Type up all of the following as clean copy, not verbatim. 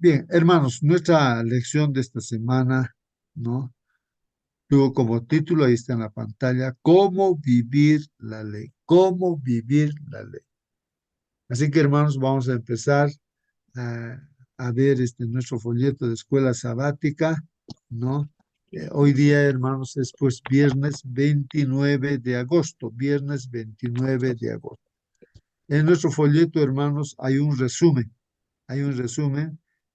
Bien, hermanos, nuestra lección de esta semana, ¿no? Tuvo como título, ahí está en la pantalla, ¿cómo vivir la ley? ¿Cómo vivir la ley? Así que, hermanos, vamos a empezar a, a ver nuestro folleto de escuela sabática, ¿no? Hoy día, hermanos, es pues viernes 29 de agosto, viernes 29 de agosto. En nuestro folleto, hermanos, hay un resumen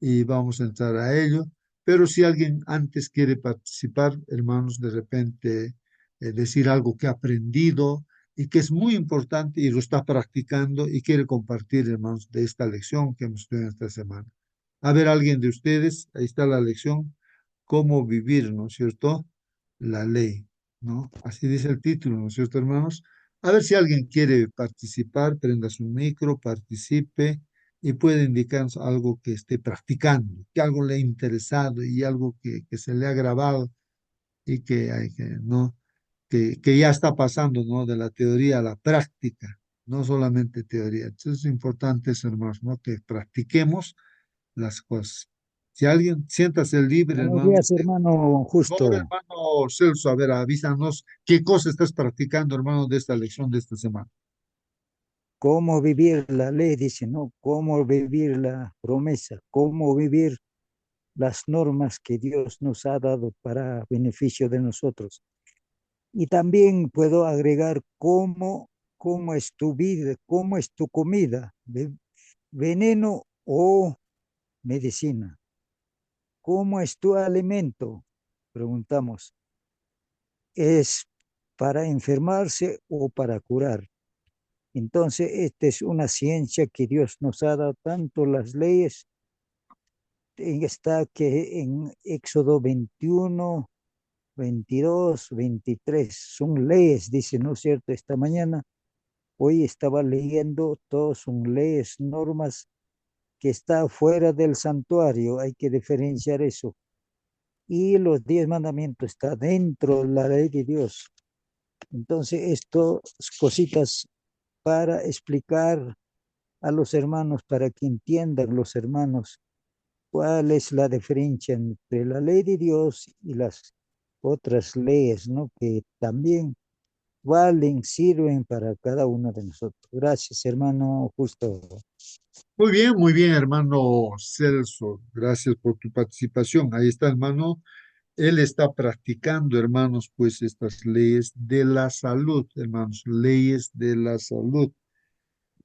y vamos a entrar a ello. Pero si alguien antes quiere participar, hermanos, de repente decir algo que ha aprendido y que es muy importante y lo está practicando y quiere compartir, hermanos, de esta lección que hemos tenido esta semana. A ver, alguien de ustedes, ahí está la lección, cómo vivir, ¿no es cierto? La ley, ¿no? Así dice el título, ¿no es cierto, hermanos? A ver si alguien quiere participar, prenda su micro, participe y puede indicarnos algo que esté practicando, que algo le ha interesado y algo que se le ha grabado y que, hay que, ¿no? Que ya está pasando, ¿no? De la teoría a la práctica, no solamente teoría. Entonces es importante, hermanos, ¿no? Que practiquemos las cosas. Si alguien, siéntase libre, Buenos hermano. días, hermano Por favor, Justo. hermano Celso, a ver, avísanos qué cosa estás practicando, hermano, de esta lección de esta semana. ¿Cómo vivir la ley? Dice, ¿no? ¿Cómo vivir la promesa? ¿Cómo vivir las normas que Dios nos ha dado para beneficio de nosotros? Y también puedo agregar cómo es tu vida, cómo es tu comida, veneno o medicina. ¿Cómo es tu alimento? Preguntamos. ¿Es para enfermarse o para curar? Entonces, esta es una ciencia que Dios nos ha dado tanto las leyes, está que en Éxodo 21, 22, 23, son leyes, dice, ¿no es cierto? Esta mañana, hoy estaba leyendo, todos son leyes, normas que está fuera del santuario, hay que diferenciar eso. Y los 10 mandamientos está dentro de la ley de Dios. Entonces, esto, cositas para explicar a los hermanos para que entiendan los hermanos cuál es la diferencia entre la ley de Dios y las otras leyes, ¿no? Que también valen, sirven para cada uno de nosotros. Gracias, hermano Justo. Muy bien, hermano Celso. Gracias por tu participación. Ahí está, hermano. Él está practicando, hermanos, pues estas leyes de la salud, hermanos, leyes de la salud.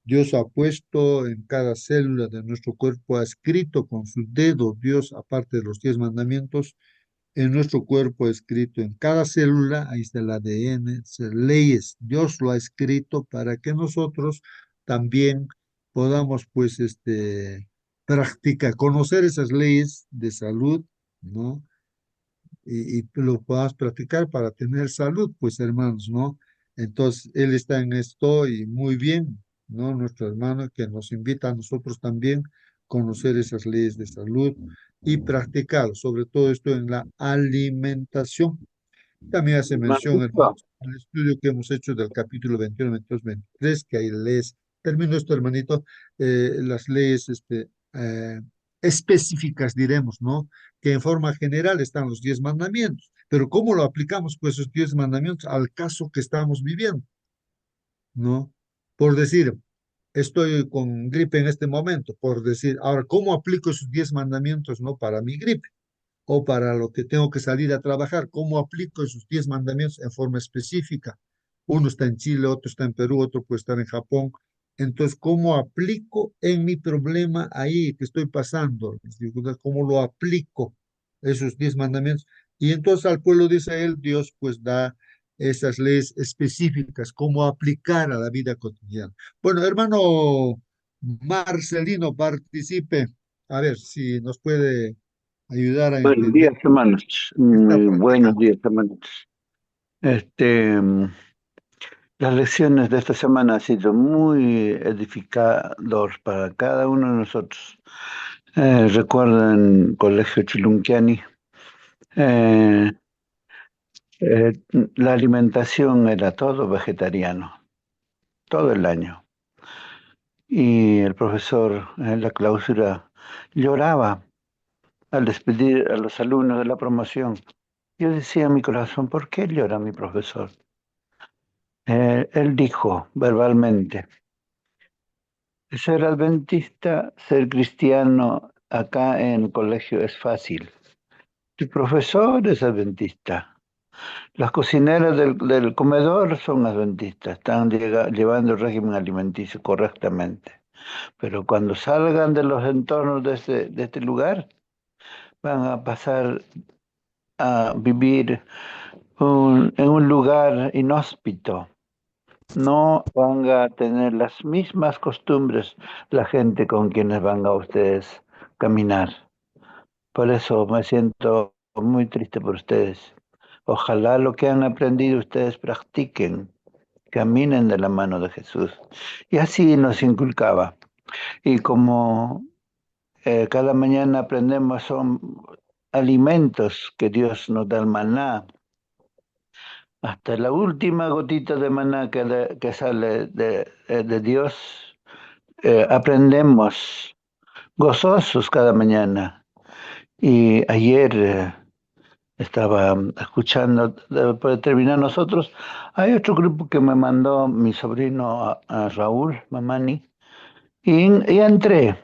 Dios ha puesto en cada célula de nuestro cuerpo, ha escrito con su dedo, Dios, aparte de los 10 mandamientos, en nuestro cuerpo escrito en cada célula, ahí está el ADN, leyes. Dios lo ha escrito para que nosotros también podamos, pues, practicar, conocer esas leyes de salud, ¿no? Y lo podamos practicar para tener salud, pues, hermanos, ¿no? Entonces, Él está en esto y muy bien, ¿no? Nuestro hermano que nos invita a nosotros también conocer esas leyes de salud y practicar, sobre todo esto en la alimentación. También hace mención, hermanos, Marquito, al estudio que hemos hecho del capítulo 21, 22, 23, que hay leyes, termino esto, hermanito, las leyes específicas, diremos, ¿no? Que en forma general están los 10 mandamientos, pero ¿cómo lo aplicamos, pues, esos 10 mandamientos al caso que estamos viviendo, ¿no? Por decir, estoy con gripe en este momento, por decir, ahora, ¿cómo aplico esos 10 mandamientos, no, para mi gripe? O para lo que tengo que salir a trabajar, ¿cómo aplico esos 10 mandamientos en forma específica? Uno está en Chile, otro está en Perú, otro puede estar en Japón. Entonces, ¿cómo aplico en mi problema ahí que estoy pasando? Las dificultades, ¿cómo lo aplico esos 10 mandamientos? Y entonces al pueblo de Israel, Dios pues da esas leyes específicas, cómo aplicar a la vida cotidiana. Bueno, hermano Marcelino, participe. A ver si nos puede ayudar a buenos entender días, hermanos. qué está Muy buenos practicando. días, hermanos. Este, mm, las lecciones de esta semana han sido muy edificador para cada uno de nosotros. Recuerdan Colegio Chilunquiani. Eh, eh, la alimentación era todo vegetariano, todo el año. Y el profesor en la clausura lloraba al despedir a los alumnos de la promoción. Yo decía en mi corazón, ¿por qué llora mi profesor? Él dijo verbalmente, ser adventista, ser cristiano acá en el colegio es fácil. Tu profesor es adventista. Las cocineras del comedor son adventistas, están llevando el régimen alimenticio correctamente. Pero cuando salgan de los entornos de este lugar, van a pasar a vivir en un lugar inhóspito. No van a tener las mismas costumbres la gente con quienes van a ustedes caminar. Por eso me siento muy triste por ustedes. Ojalá lo que han aprendido ustedes practiquen, caminen de la mano de Jesús. Y así nos inculcaba. Y como cada mañana aprendemos, son alimentos que Dios nos da, el maná, hasta la última gotita de maná que sale de Dios, aprendemos gozosos cada mañana. Y ayer estaba escuchando, después de terminar nosotros, hay otro grupo que me mandó mi sobrino a Raúl Mamani, y entré.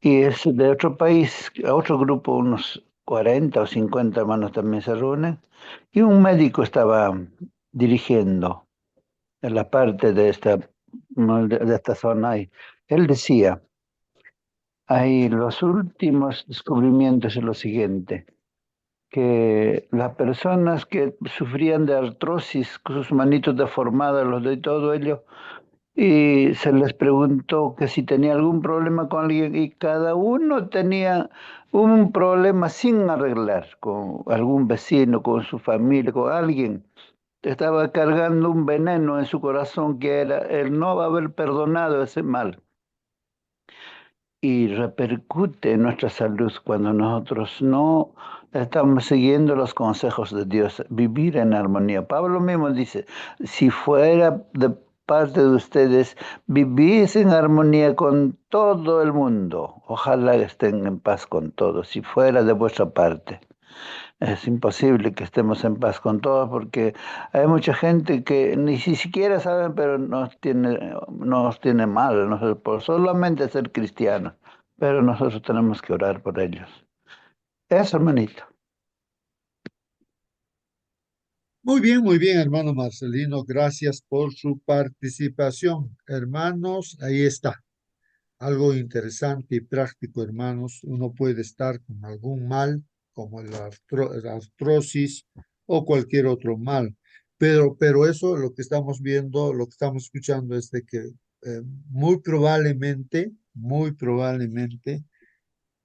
Y es de otro país, otro grupo, unos 40 o 50 hermanos también se reúnen, y un médico estaba dirigiendo en la parte de de esta zona. Y él decía, hay los últimos descubrimientos es lo siguiente, que las personas que sufrían de artrosis, con sus manitos deformadas, los de todo ello, y se les preguntó que si tenía algún problema con alguien y cada uno tenía un problema sin arreglar, con algún vecino, con su familia, con alguien. Estaba cargando un veneno en su corazón que era el no haber perdonado ese mal. Y repercute en nuestra salud cuando nosotros no estamos siguiendo los consejos de Dios, vivir en armonía. Pablo mismo dice, si fuera de parte de ustedes, vivís en armonía con todo el mundo, ojalá estén en paz con todos, si fuera de vuestra parte. Es imposible que estemos en paz con todos porque hay mucha gente que ni siquiera saben, pero nos tiene mal, por solamente ser cristianos. Pero nosotros tenemos que orar por ellos. Eso, hermanito. Muy bien, hermano Marcelino. Gracias por su participación. Hermanos, ahí está. Algo interesante y práctico, hermanos. Uno puede estar con algún mal, como la artrosis o cualquier otro mal. Pero eso, lo que estamos viendo, lo que estamos escuchando es de que muy probablemente,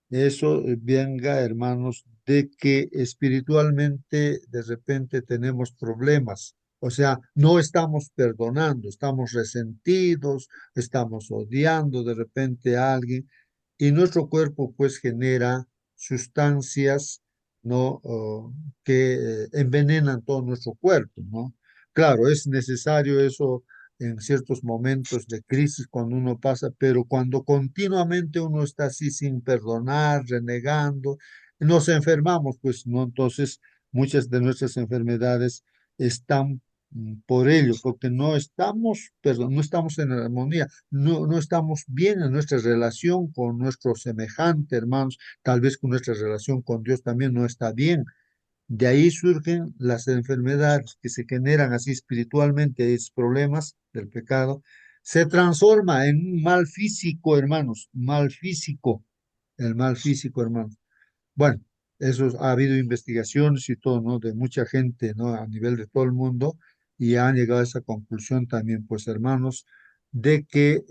eso venga, hermanos, de que espiritualmente de repente tenemos problemas. O sea, no estamos perdonando, estamos resentidos, estamos odiando de repente a alguien y nuestro cuerpo pues genera sustancias, ¿no? Que envenenan todo nuestro cuerpo, ¿no? Claro, es necesario eso en ciertos momentos de crisis cuando uno pasa, pero cuando continuamente uno está así sin perdonar, renegando, nos enfermamos, pues, ¿no? Entonces, muchas de nuestras enfermedades están por ello, porque no estamos, perdón, no estamos en armonía, no estamos bien en nuestra relación con nuestro semejante, hermanos, tal vez con nuestra relación con Dios también no está bien. De ahí surgen las enfermedades que se generan así espiritualmente, esos problemas del pecado, se transforma en un mal físico, hermanos, mal físico, el mal físico, hermanos. Bueno, eso ha habido investigaciones y todo, ¿no? De mucha gente, ¿no? A nivel de todo el mundo y han llegado a esa conclusión también, pues, hermanos, de que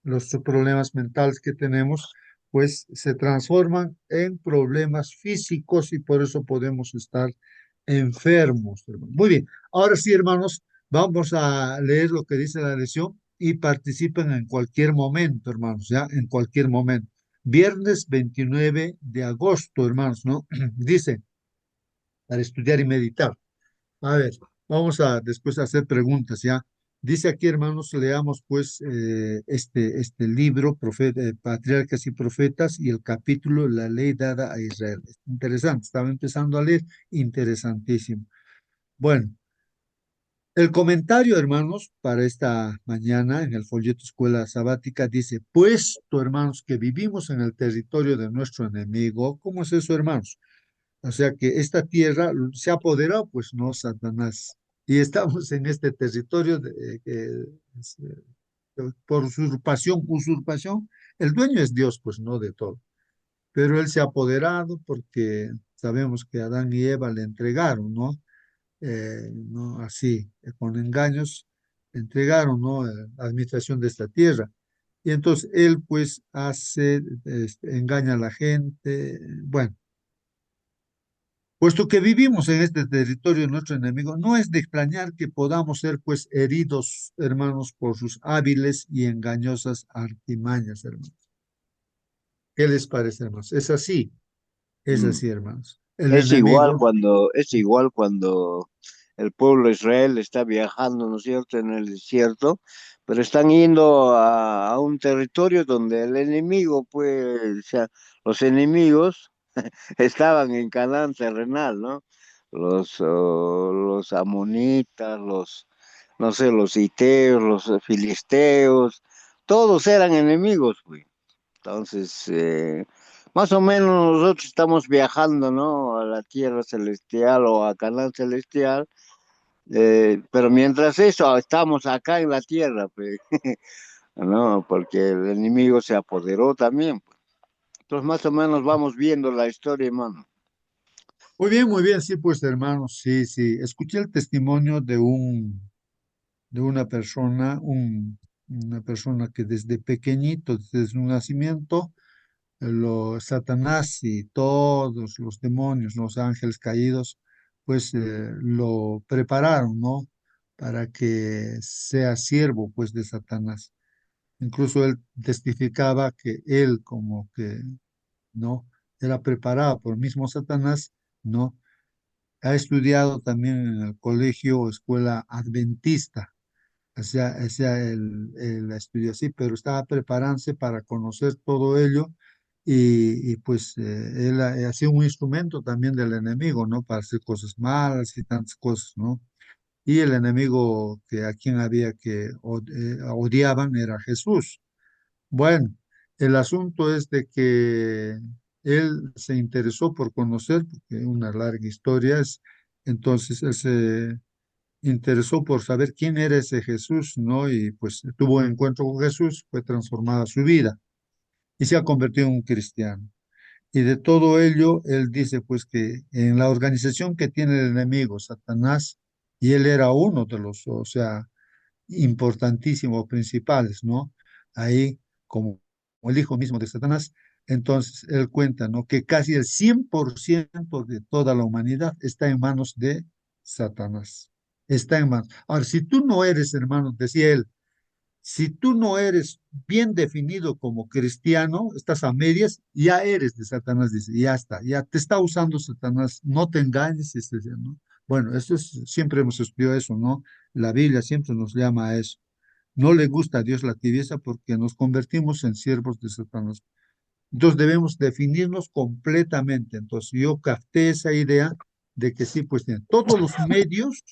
los problemas mentales que tenemos, pues, se transforman en problemas físicos y por eso podemos estar enfermos, hermanos. Muy bien, ahora sí, hermanos, vamos a leer lo que dice la lección y participen en cualquier momento, hermanos, ya, en cualquier momento. Viernes 29 de agosto, hermanos, ¿no? Dice, para estudiar y meditar. A ver, vamos a después hacer preguntas, ¿ya? Dice aquí, hermanos, leamos pues este libro, Patriarcas y Profetas, y el capítulo La ley dada a Israel. Es interesante, estaba empezando a leer, interesantísimo. Bueno, el comentario, hermanos, para esta mañana en el folleto Escuela Sabática dice, puesto, hermanos, que vivimos en el territorio de nuestro enemigo, ¿cómo es eso, hermanos? O sea que esta tierra se ha apoderado, pues no, Satanás. Y estamos en este territorio es, por usurpación. El dueño es Dios, pues no de todo. Pero él se ha apoderado porque sabemos que Adán y Eva le entregaron, ¿no? ¿No? Así, con engaños, le entregaron, ¿no? La administración de esta tierra. Y entonces él, pues, engaña a la gente. Bueno. Puesto que vivimos en este territorio de nuestro enemigo, no es de extrañar que podamos ser pues heridos, hermanos, por sus hábiles y engañosas artimañas, hermanos. ¿Qué les parece, hermanos? Es Mm. así, hermanos. El enemigo, Es igual cuando el pueblo de Israel está viajando, ¿no es cierto?, en el desierto, pero están yendo a un territorio donde el enemigo, pues, o sea, los enemigos estaban en Canaán terrenal, ¿no? Los amonitas, no sé, los hiteos, los filisteos, todos eran enemigos, pues. Entonces, más o menos nosotros estamos viajando, ¿no? A la tierra celestial o a Canaán celestial, pero mientras eso, estamos acá en la tierra, pues, ¿no? Porque el enemigo se apoderó también, pues. Entonces, más o menos vamos viendo la historia, hermano. muy bien, sí, pues, hermanos, sí, sí. Escuché el testimonio de una persona que desde pequeñito, desde su nacimiento, Satanás y todos los demonios, los ángeles caídos, pues lo prepararon, ¿no? Para que sea siervo, pues, de Satanás. Incluso él testificaba que él como que, ¿no? Era preparado por el mismo Satanás, ¿no? Ha estudiado también en el colegio o escuela adventista, o sea, él la estudió así, pero estaba preparándose para conocer todo ello y pues él ha sido un instrumento también del enemigo, ¿no? Para hacer cosas malas y tantas cosas, ¿no? Y el enemigo a quien había que odiaban era Jesús. Bueno, el asunto es de que él se interesó por conocer, porque una larga historia es, entonces él se interesó por saber quién era ese Jesús, ¿no? Y pues tuvo un encuentro con Jesús, fue transformada su vida y se ha convertido en un cristiano. Y de todo ello, él dice pues que en la organización que tiene el enemigo, Satanás, y él era uno de los, o sea, importantísimos, principales, ¿no? Ahí, como el hijo mismo de Satanás, entonces él cuenta, ¿no? Que casi el 100% de toda la humanidad está en manos de Satanás. Está en manos. Ahora, si tú no eres, hermano, decía él, si tú no eres bien definido como cristiano, estás a medias, ya eres de Satanás, dice, ya está, ya te está usando Satanás, no te engañes, ¿no? Bueno, siempre hemos estudiado eso, ¿no? La Biblia siempre nos llama a eso. No le gusta a Dios la tibieza porque nos convertimos en siervos de Satanás. Entonces debemos definirnos completamente. Entonces yo capté esa idea de que sí, pues tiene todos los medios,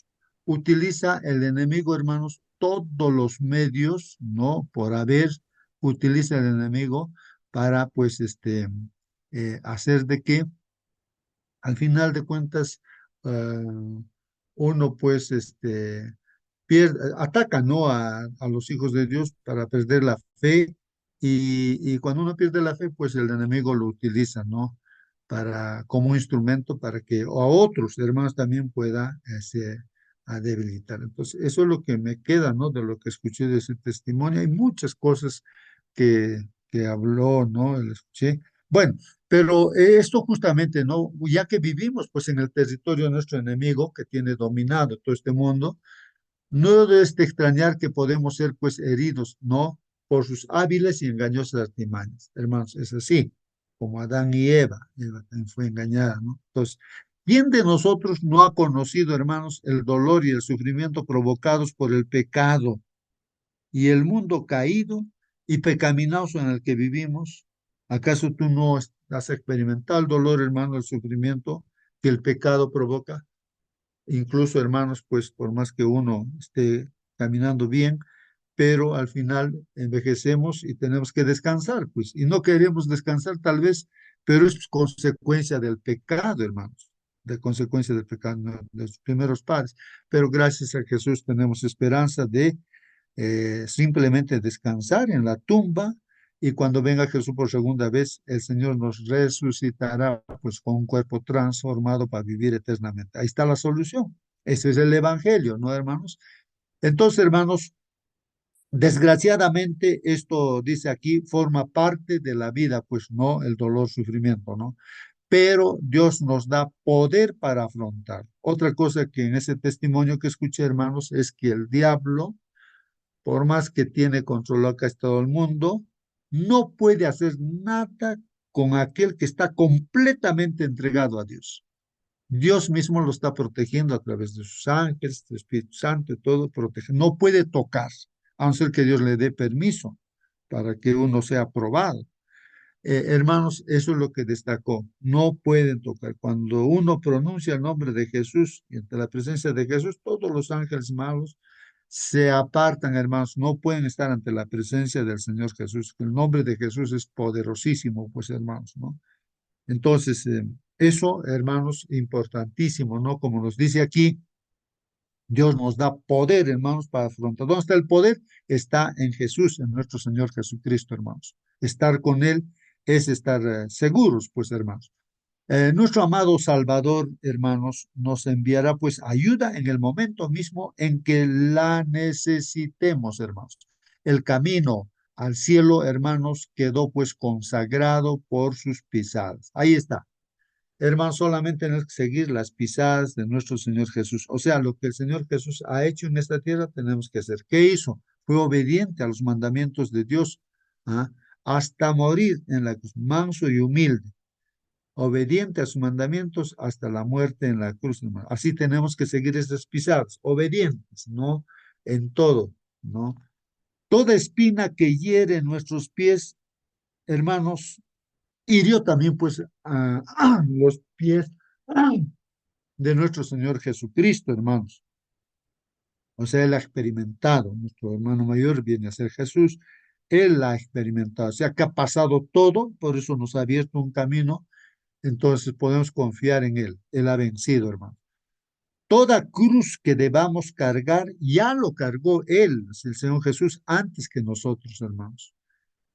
utiliza el enemigo, hermanos, todos los medios, ¿no? Por haber, utiliza el enemigo para, pues, hacer de que, al final de cuentas, uno, pues, ataca, ¿no? A los hijos de Dios para perder la fe y cuando uno pierde la fe, pues el enemigo lo utiliza, ¿no? Como un instrumento para que o a otros hermanos también pueda a debilitar. Entonces, eso es lo que me queda, ¿no? De lo que escuché de ese testimonio. Hay muchas cosas que habló, ¿no? Le escuché. Bueno, pero esto justamente, ¿no? Ya que vivimos pues en el territorio de nuestro enemigo que tiene dominado todo este mundo, no debes de extrañar que podemos ser pues heridos, ¿no? Por sus hábiles y engañosas artimañas. Hermanos, es así, como Adán y Eva. Eva también fue engañada, ¿no? Entonces, ¿Quién de nosotros no ha conocido, hermanos, el dolor y el sufrimiento provocados por el pecado y el mundo caído y pecaminoso en el que vivimos? ¿Acaso tú no has experimentado el dolor, hermano, el sufrimiento que el pecado provoca? Incluso, hermanos, pues por más que uno esté caminando bien, pero al final envejecemos y tenemos que descansar, pues, y no queremos descansar tal vez, pero es consecuencia del pecado, hermanos, de consecuencia del pecado de los primeros padres. Pero gracias a Jesús tenemos esperanza de simplemente descansar en la tumba, y cuando venga Jesús por segunda vez, el Señor nos resucitará pues con un cuerpo transformado para vivir eternamente. Ahí está la solución. Ese es el Evangelio, ¿no, hermanos? Entonces, hermanos, desgraciadamente, esto dice aquí, forma parte de la vida, pues no el dolor, sufrimiento, ¿no? Pero Dios nos da poder para afrontar. Otra cosa que en ese testimonio que escuché, hermanos, es que el diablo, por más que tiene controlado casi todo el mundo, no puede hacer nada con aquel que está completamente entregado a Dios. Dios mismo lo está protegiendo a través de sus ángeles, del Espíritu Santo y todo, protege. No puede tocar, a no ser que Dios le dé permiso para que uno sea probado. Hermanos, eso es lo que destacó. No pueden tocar. Cuando uno pronuncia el nombre de Jesús y ante la presencia de Jesús, todos los ángeles malos se apartan, hermanos. No pueden estar ante la presencia del Señor Jesús. El nombre de Jesús es poderosísimo, pues, hermanos, ¿no? Entonces, eso, hermanos, importantísimo, ¿no? Como nos dice aquí, Dios nos da poder, hermanos, para afrontar. ¿Dónde está el poder? Está en Jesús, en nuestro Señor Jesucristo, hermanos. Estar con Él es estar seguros, pues, hermanos. Nuestro amado Salvador, hermanos, nos enviará, pues, ayuda en el momento mismo en que la necesitemos, hermanos. El camino al cielo, hermanos, quedó, pues, consagrado por sus pisadas. Ahí está. Hermanos, solamente tenemos que seguir las pisadas de nuestro Señor Jesús. O sea, lo que el Señor Jesús ha hecho en esta tierra, tenemos que hacer. ¿Qué hizo? Fue obediente a los mandamientos de Dios, ¿ah? Hasta morir en la cruz, manso y humilde, obediente a sus mandamientos hasta la muerte en la cruz, hermano. Así tenemos que seguir esas pisadas, obedientes, ¿no? En todo, ¿no? Toda espina que hiere nuestros pies, hermanos, hirió también, pues, los pies de nuestro Señor Jesucristo, hermanos. O sea, Él ha experimentado, nuestro hermano mayor viene a ser Jesús, Él ha experimentado, o sea, que ha pasado todo, por eso nos ha abierto un camino, entonces podemos confiar en Él, Él ha vencido, hermano. Toda cruz que debamos cargar, ya lo cargó Él, el Señor Jesús, antes que nosotros, hermanos.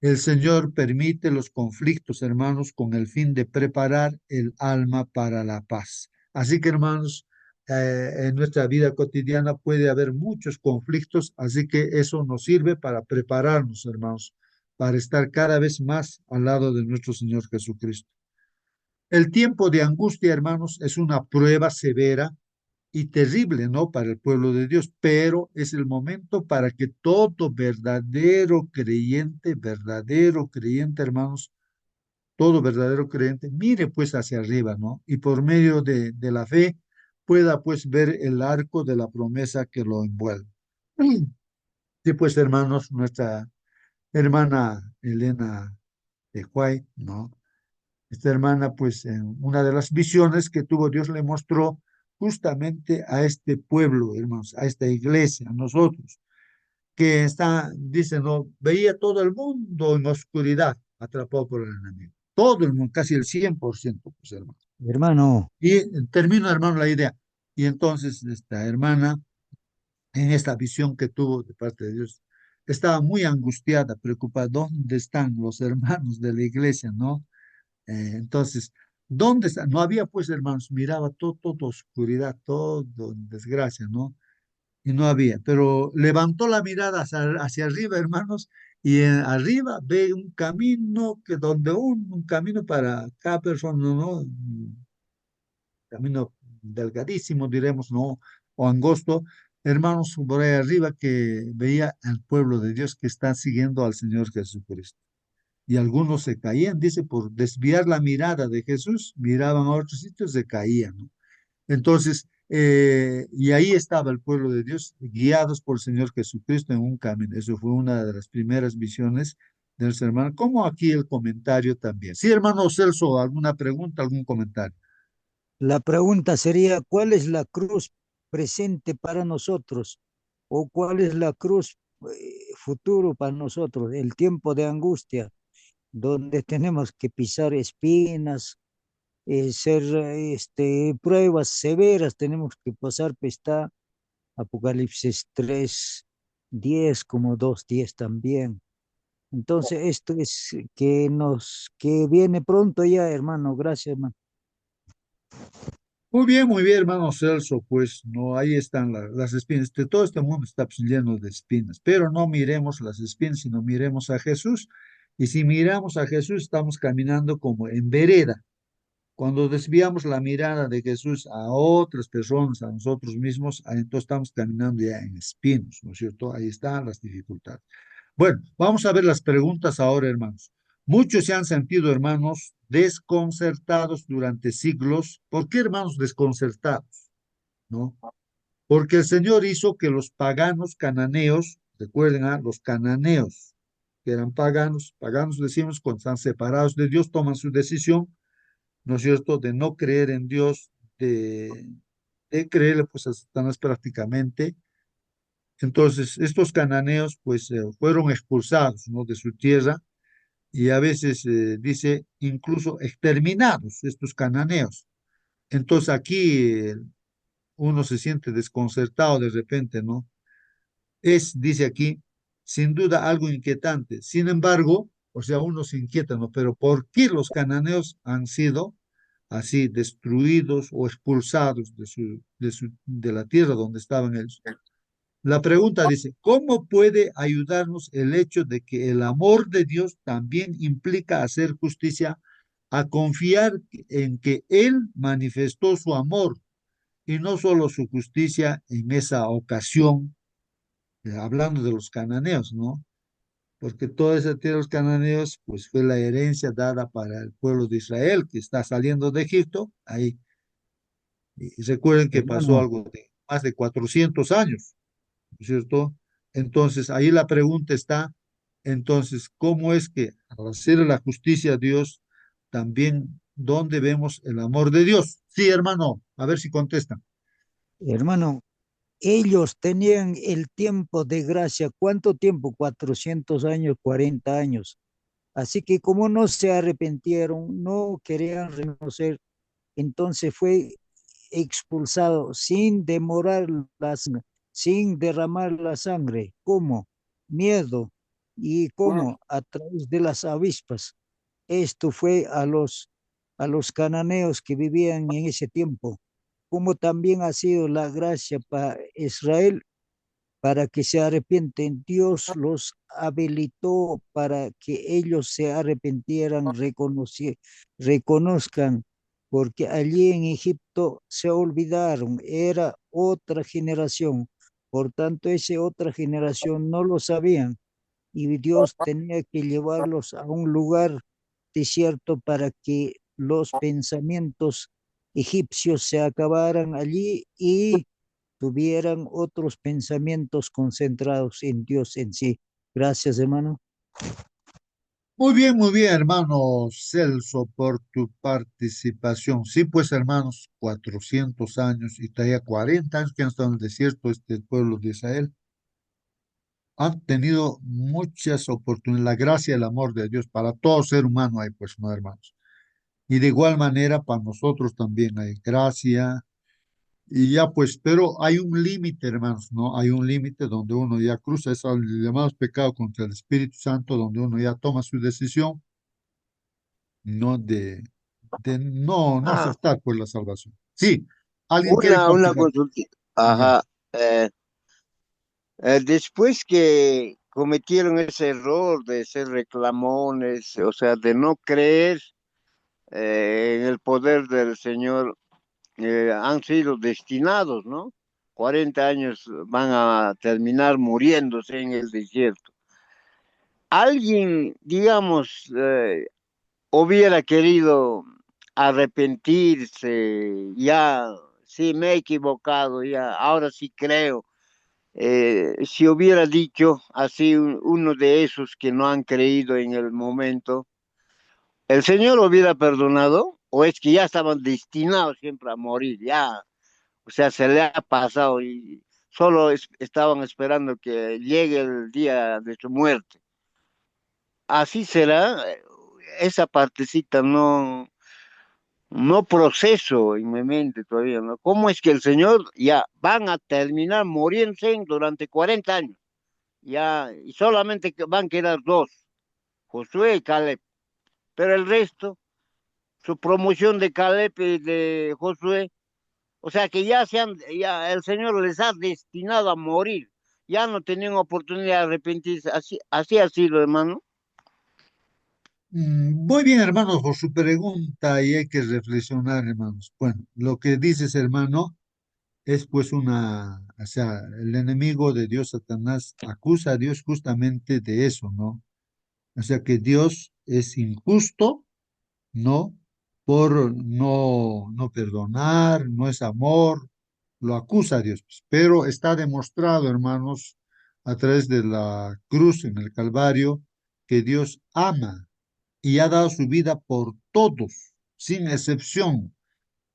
El Señor permite los conflictos, hermanos, con el fin de preparar el alma para la paz. Así que, hermanos, en nuestra vida cotidiana puede haber muchos conflictos, así que eso nos sirve para prepararnos, hermanos, para estar cada vez más al lado de nuestro Señor Jesucristo. El tiempo de angustia, hermanos, es una prueba severa y terrible, ¿no? Para el pueblo de Dios, pero es el momento para que todo verdadero creyente, hermanos, todo verdadero creyente, mire pues hacia arriba, ¿no? Y por medio de la fe pueda pues ver el arco de la promesa que lo envuelve. Sí, pues hermanos, nuestra hermana Elena de White, ¿no? Esta hermana, pues, en una de las visiones que tuvo, Dios le mostró justamente a este pueblo, hermanos, a esta iglesia, a nosotros, que está, dice, no, veía todo el mundo en oscuridad, atrapado por el enemigo. Todo el mundo, casi el 100%, pues, hermano. Hermano, Y termino, hermano, la idea. Y entonces, esta hermana, en esta visión que tuvo de parte de Dios, estaba muy angustiada, preocupada, ¿dónde están los hermanos de la iglesia, no? Entonces, ¿dónde está? No había, pues, hermanos, miraba todo oscuridad, todo en desgracia, ¿no? Y no había, pero levantó la mirada hacia arriba, hermanos, y arriba ve un camino que donde un camino para cada persona, ¿no? Un camino delgadísimo, diremos, ¿no? O angosto, hermanos, por ahí arriba que veía al pueblo de Dios que está siguiendo al Señor Jesucristo. Y algunos se caían, dice, por desviar la mirada de Jesús, miraban a otros sitios, se caían, ¿no? Entonces, y ahí estaba el pueblo de Dios, guiados por el Señor Jesucristo en un camino. Eso fue una de las primeras visiones de nuestro hermano, como aquí el comentario también. Sí, hermano Celso, ¿alguna pregunta, algún comentario? La pregunta sería, ¿cuál es la cruz presente para nosotros? ¿O cuál es la cruz futuro para nosotros? El tiempo de angustia, donde tenemos que pisar espinas, ser pruebas severas, tenemos que pasar, pues está Apocalipsis 3:10 como 2:10 también. Entonces, esto es que viene pronto ya, hermano. Gracias, hermano. Muy bien, hermano Celso, pues no, ahí están las espinas. Todo este mundo está pues, lleno de espinas, pero no miremos las espinas, sino miremos a Jesús. Y si miramos a Jesús, estamos caminando como en vereda. Cuando desviamos la mirada de Jesús a otras personas, a nosotros mismos, ahí entonces estamos caminando ya en espinos, ¿no es cierto? Ahí están las dificultades. Bueno, vamos a ver las preguntas ahora, hermanos. Muchos se han sentido, hermanos, desconcertados durante siglos. ¿Por qué, hermanos, desconcertados? ¿No? Porque el Señor hizo que los paganos cananeos, recuerden, los cananeos, que eran paganos, paganos decimos, cuando están separados de Dios, toman su decisión, ¿no es cierto?, de no creer en Dios, de creerle pues a Satanás prácticamente. Entonces, estos cananeos pues fueron expulsados, ¿no?, de su tierra y a veces dice incluso exterminados estos cananeos. Entonces aquí uno se siente desconcertado de repente, ¿no? Dice aquí, sin duda algo inquietante. Sin embargo, o sea, uno se inquieta, ¿no? Pero ¿por qué los cananeos han sido así destruidos o expulsados de la tierra donde estaban ellos? La pregunta dice, ¿cómo puede ayudarnos el hecho de que el amor de Dios también implica hacer justicia, a confiar en que Él manifestó su amor y no solo su justicia en esa ocasión, hablando de los cananeos, ¿no? Porque toda esa tierra de los cananeos, pues fue la herencia dada para el pueblo de Israel que está saliendo de Egipto. Ahí, y recuerden que pasó Hermano, algo de más de 400 años, ¿no es cierto? Entonces, ahí la pregunta está, entonces, ¿cómo es que al hacer la justicia a Dios, también, dónde vemos el amor de Dios? Sí, hermano, a ver si contestan. hermano, ellos tenían el tiempo de gracia. ¿Cuánto tiempo? 400 años, 40 años. Así que como no se arrepintieron, no querían reconocer, entonces fue expulsado sin demorar sin derramar la sangre. ¿Cómo? Miedo. ¿Y cómo? A través de las avispas. Esto fue a los cananeos que vivían en ese tiempo, como también ha sido la gracia para Israel para que se arrepienten. Dios los habilitó para que ellos se arrepintieran, reconozcan, porque allí en Egipto se olvidaron, era otra generación. Por tanto, esa otra generación no lo sabían y Dios tenía que llevarlos a un lugar desierto para que los pensamientos egipcios se acabaran allí y tuvieran otros pensamientos concentrados en Dios en sí. Gracias, hermano. Muy bien, hermano Celso, por tu participación. Sí, pues, hermanos, 400 años y todavía 40 años que han estado en el desierto este pueblo de Israel. Han tenido muchas oportunidades, la gracia y el amor de Dios para todo ser humano hay, pues, no, hermanos. Y de igual manera para nosotros también hay gracia. Y ya pues, pero hay un límite, hermanos, ¿no? Hay un límite donde uno ya cruza ese llamado pecado contra el Espíritu Santo, donde uno ya toma su decisión, no de no Ah, aceptar pues la salvación. Sí, alguien quiere una continuar. consulta. Ya. Ajá. Después que cometieron ese error de ser reclamones, o sea, de no creer en el poder del Señor, han sido destinados, ¿no? 40 años van a terminar muriéndose en el desierto. Alguien, digamos, hubiera querido arrepentirse, ya sí, me he equivocado, ya, ahora sí creo. Si hubiera dicho así uno de esos que no han creído en el momento, ¿el Señor lo hubiera perdonado? ¿O es que ya estaban destinados siempre a morir? Ya, o sea, se le ha pasado y solo estaban esperando que llegue el día de su muerte. Así será, esa partecita no proceso en mi mente todavía, ¿no? ¿Cómo es que el Señor ya van a terminar muriéndose durante 40 años? Ya, y solamente van a quedar dos, Josué y Caleb. Pero el resto, su promoción de Caleb y de Josué, o sea que ya el Señor les ha destinado a morir. Ya no tenían oportunidad de arrepentirse. Así ha sido, hermano. Muy bien, hermanos, por su pregunta y hay que reflexionar, hermanos. Bueno, lo que dices, hermano, es pues o sea, el enemigo de Dios, Satanás, acusa a Dios justamente de eso, ¿no? O sea, que Dios es injusto, ¿no? Por no perdonar, no es amor, lo acusa a Dios, pues. Pero está demostrado, hermanos, a través de la cruz en el Calvario, que Dios ama y ha dado su vida por todos, sin excepción.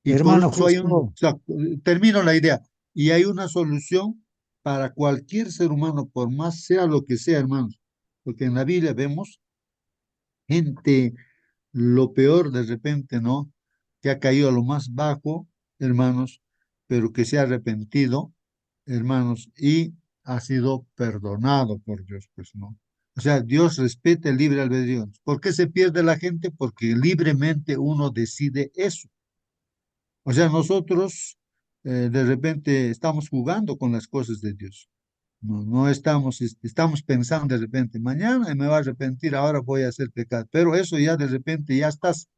Y por Hermano eso Justo, o sea, termino la idea, y hay una solución para cualquier ser humano, por más sea lo que sea, hermanos, porque en la Biblia vemos gente, lo peor de repente, ¿no? Que ha caído a lo más bajo, hermanos, pero que se ha arrepentido, hermanos, y ha sido perdonado por Dios, pues, ¿no? O sea, Dios respeta el libre albedrío. ¿Por qué se pierde la gente? Porque libremente uno decide eso. O sea, nosotros de repente estamos jugando con las cosas de Dios. No estamos, estamos pensando de repente, mañana me voy a arrepentir, ahora voy a hacer pecado. Pero eso ya de repente ya estás,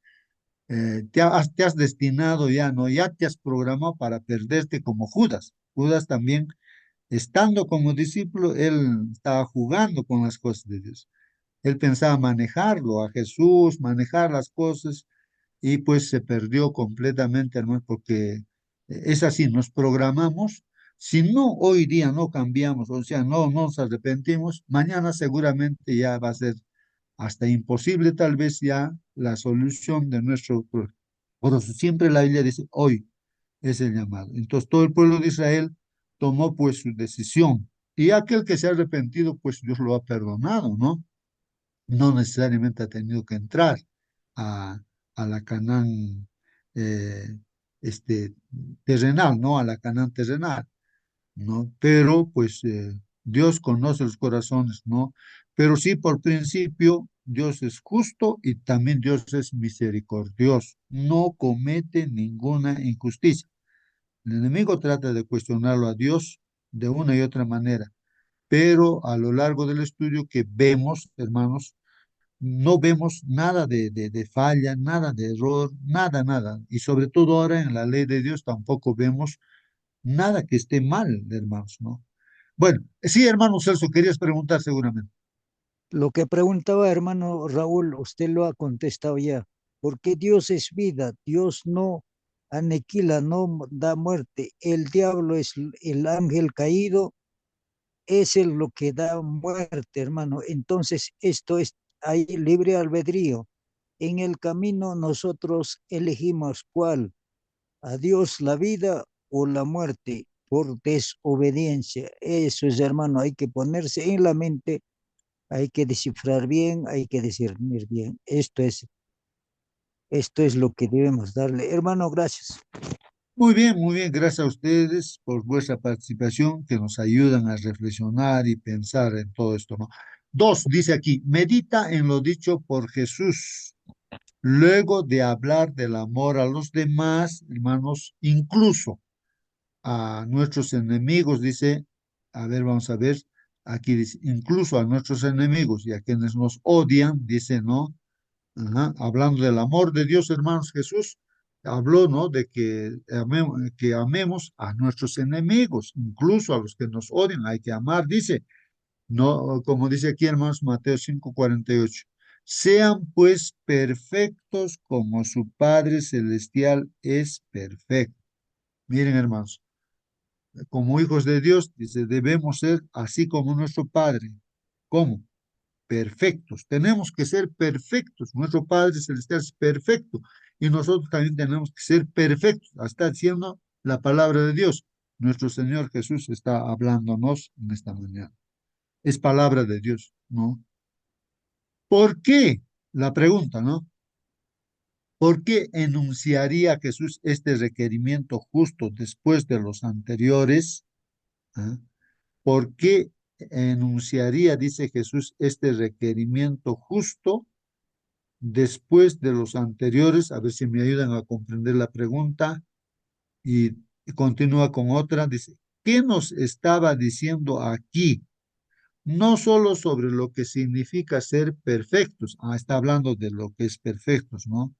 te has destinado ya, ¿no? Ya te has programado para perderte como Judas. Judas también, estando como discípulo, él estaba jugando con las cosas de Dios. Él pensaba manejarlo a Jesús, manejar las cosas, y pues se perdió completamente, hermano, porque es así, nos programamos. Si no hoy día no cambiamos, o sea, no nos arrepentimos, mañana seguramente ya va a ser hasta imposible tal vez ya la solución de nuestro problema. Por eso siempre la Biblia dice, hoy es el llamado. Entonces todo el pueblo de Israel tomó pues su decisión. Y aquel que se ha arrepentido, pues Dios lo ha perdonado, ¿no? No necesariamente ha tenido que entrar a, a la Canaán eh, este, terrenal, ¿no? A la Canaán terrenal, ¿no? Pero pues Dios conoce los corazones, ¿no? Pero sí, por principio, Dios es justo y también Dios es misericordioso, no comete ninguna injusticia. El enemigo trata de cuestionarlo a Dios de una y otra manera, pero a lo largo del estudio que vemos, hermanos, no vemos nada de falla, nada de error, nada. Y sobre todo ahora en la ley de Dios tampoco vemos nada que esté mal, hermanos, ¿no? Bueno, sí, hermano Celso, querías preguntar seguramente. lo que preguntaba hermano Raúl, usted lo ha contestado ya. Porque Dios es vida, Dios no aniquila, no da muerte. El diablo es el ángel caído, es el lo que da muerte, hermano. Entonces, esto es, hay libre albedrío. En el camino nosotros elegimos cuál, a Dios la vida o la muerte por desobediencia. Eso es, hermano, hay que ponerse en la mente, hay que descifrar bien, hay que discernir bien. Esto es lo que debemos darle. Hermano, gracias. Muy bien, gracias a ustedes por vuestra participación que nos ayudan a reflexionar y pensar en todo esto, ¿no? Dos, dice aquí, medita en lo dicho por Jesús. Luego de hablar del amor a los demás, hermanos, incluso a nuestros enemigos, dice, a ver, vamos a ver, aquí dice, incluso a nuestros enemigos y a quienes nos odian, dice, ¿no? Ajá, hablando del amor de Dios, hermanos, Jesús habló, ¿no? De que amemos a nuestros enemigos, incluso a los que nos odian, hay que amar, dice, no, como dice aquí, hermanos, Mateo 5:48. Sean pues perfectos como su Padre Celestial es perfecto. Miren, hermanos, como hijos de Dios, dice, debemos ser así como nuestro Padre. ¿Cómo? Perfectos. Tenemos que ser perfectos. Nuestro Padre Celestial es perfecto y nosotros también tenemos que ser perfectos. Está diciendo la palabra de Dios. Nuestro Señor Jesús está hablándonos en esta mañana. Es palabra de Dios, ¿no? ¿Por qué? La pregunta, ¿no? ¿Por qué enunciaría Jesús este requerimiento justo después de los anteriores? ¿Ah? ¿Por qué enunciaría, dice Jesús, este requerimiento justo después de los anteriores? A ver si me ayudan a comprender la pregunta. Y continúa con otra. Dice, ¿qué nos estaba diciendo aquí? No solo sobre lo que significa ser perfectos. Está hablando de lo que es perfectos, ¿no?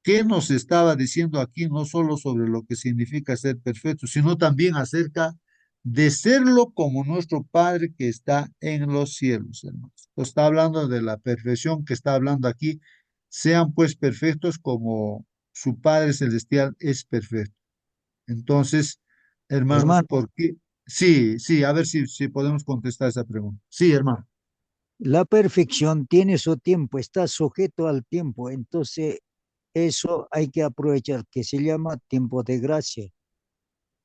¿Qué nos estaba diciendo aquí? No solo sobre lo que significa ser perfectos, sino también acerca de serlo como nuestro Padre que está en los cielos, hermanos. Está hablando de la perfección que está hablando aquí. Sean pues perfectos como su Padre Celestial es perfecto. Entonces, hermanos, Hermano, ¿por qué? Sí, sí, a ver si podemos contestar esa pregunta. Sí, hermano. la perfección tiene su tiempo, está sujeto al tiempo, entonces eso hay que aprovechar, que se llama tiempo de gracia.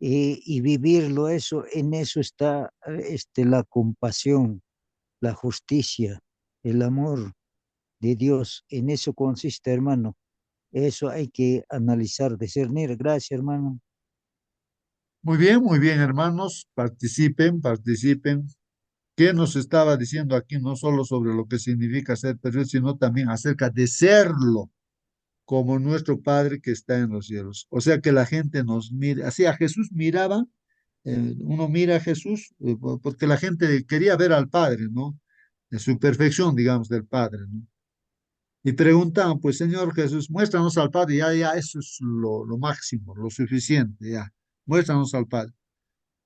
Y vivirlo, eso, en eso está la compasión, la justicia, el amor de Dios, en eso consiste, hermano. Eso hay que analizar, discernir. Gracias, hermano. Muy bien, hermanos. Participen, participen. ¿Qué nos estaba diciendo aquí? No solo sobre lo que significa ser perfecto, sino también acerca de serlo como nuestro Padre que está en los cielos. O sea, que la gente nos mire. Así a Jesús miraba, uno mira a Jesús, porque la gente quería ver al Padre, ¿no? De su perfección, digamos, del Padre, ¿no? Y preguntaban, pues Señor Jesús, muéstranos al Padre, ya, ya, eso es lo máximo, lo suficiente, ya, muéstranos al Padre.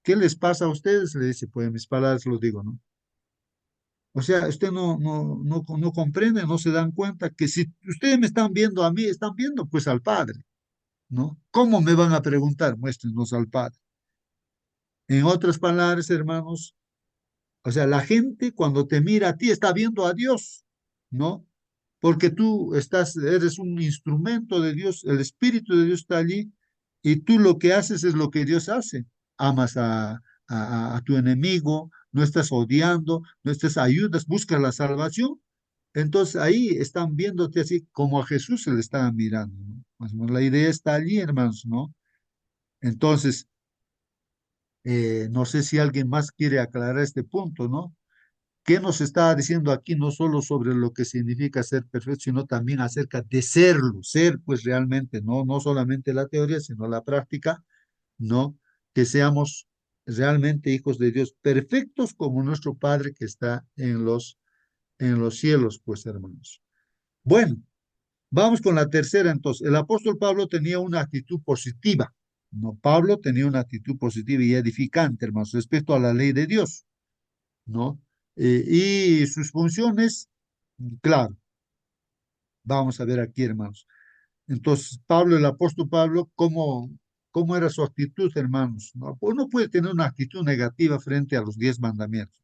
¿Qué les pasa a ustedes? Le dice, pues mis palabras lo digo, ¿no? O sea, usted no comprende, no se dan cuenta que si ustedes me están viendo a mí, están viendo pues al Padre, ¿no? ¿Cómo me van a preguntar? Muéstrenos al Padre. En otras palabras, hermanos, o sea, la gente cuando te mira a ti está viendo a Dios, ¿no? Porque tú eres un instrumento de Dios, el Espíritu de Dios está allí y tú lo que haces es lo que Dios hace. Amas a tu enemigo, no estás odiando, no estás ayudas, buscas la salvación. Entonces ahí están viéndote así como a Jesús se le estaba mirando, ¿no? Más o menos la idea está allí, hermanos, ¿no? Entonces, no sé si alguien más quiere aclarar este punto, ¿no? ¿Qué nos está diciendo aquí? No solo sobre lo que significa ser perfecto, sino también acerca de serlo, ser pues realmente, no solamente la teoría, sino la práctica, ¿no? Que seamos realmente hijos de Dios, perfectos como nuestro Padre que está en los cielos, pues hermanos. Bueno, vamos con la tercera entonces. El apóstol Pablo tenía una actitud positiva, ¿no? Pablo tenía una actitud positiva y edificante, hermanos, respecto a la ley de Dios, ¿no? Y sus funciones, claro, vamos a ver aquí, hermanos. Entonces, Pablo, el apóstol Pablo, ¿cómo era su actitud, hermanos? No, uno puede tener una actitud negativa frente a los 10 mandamientos.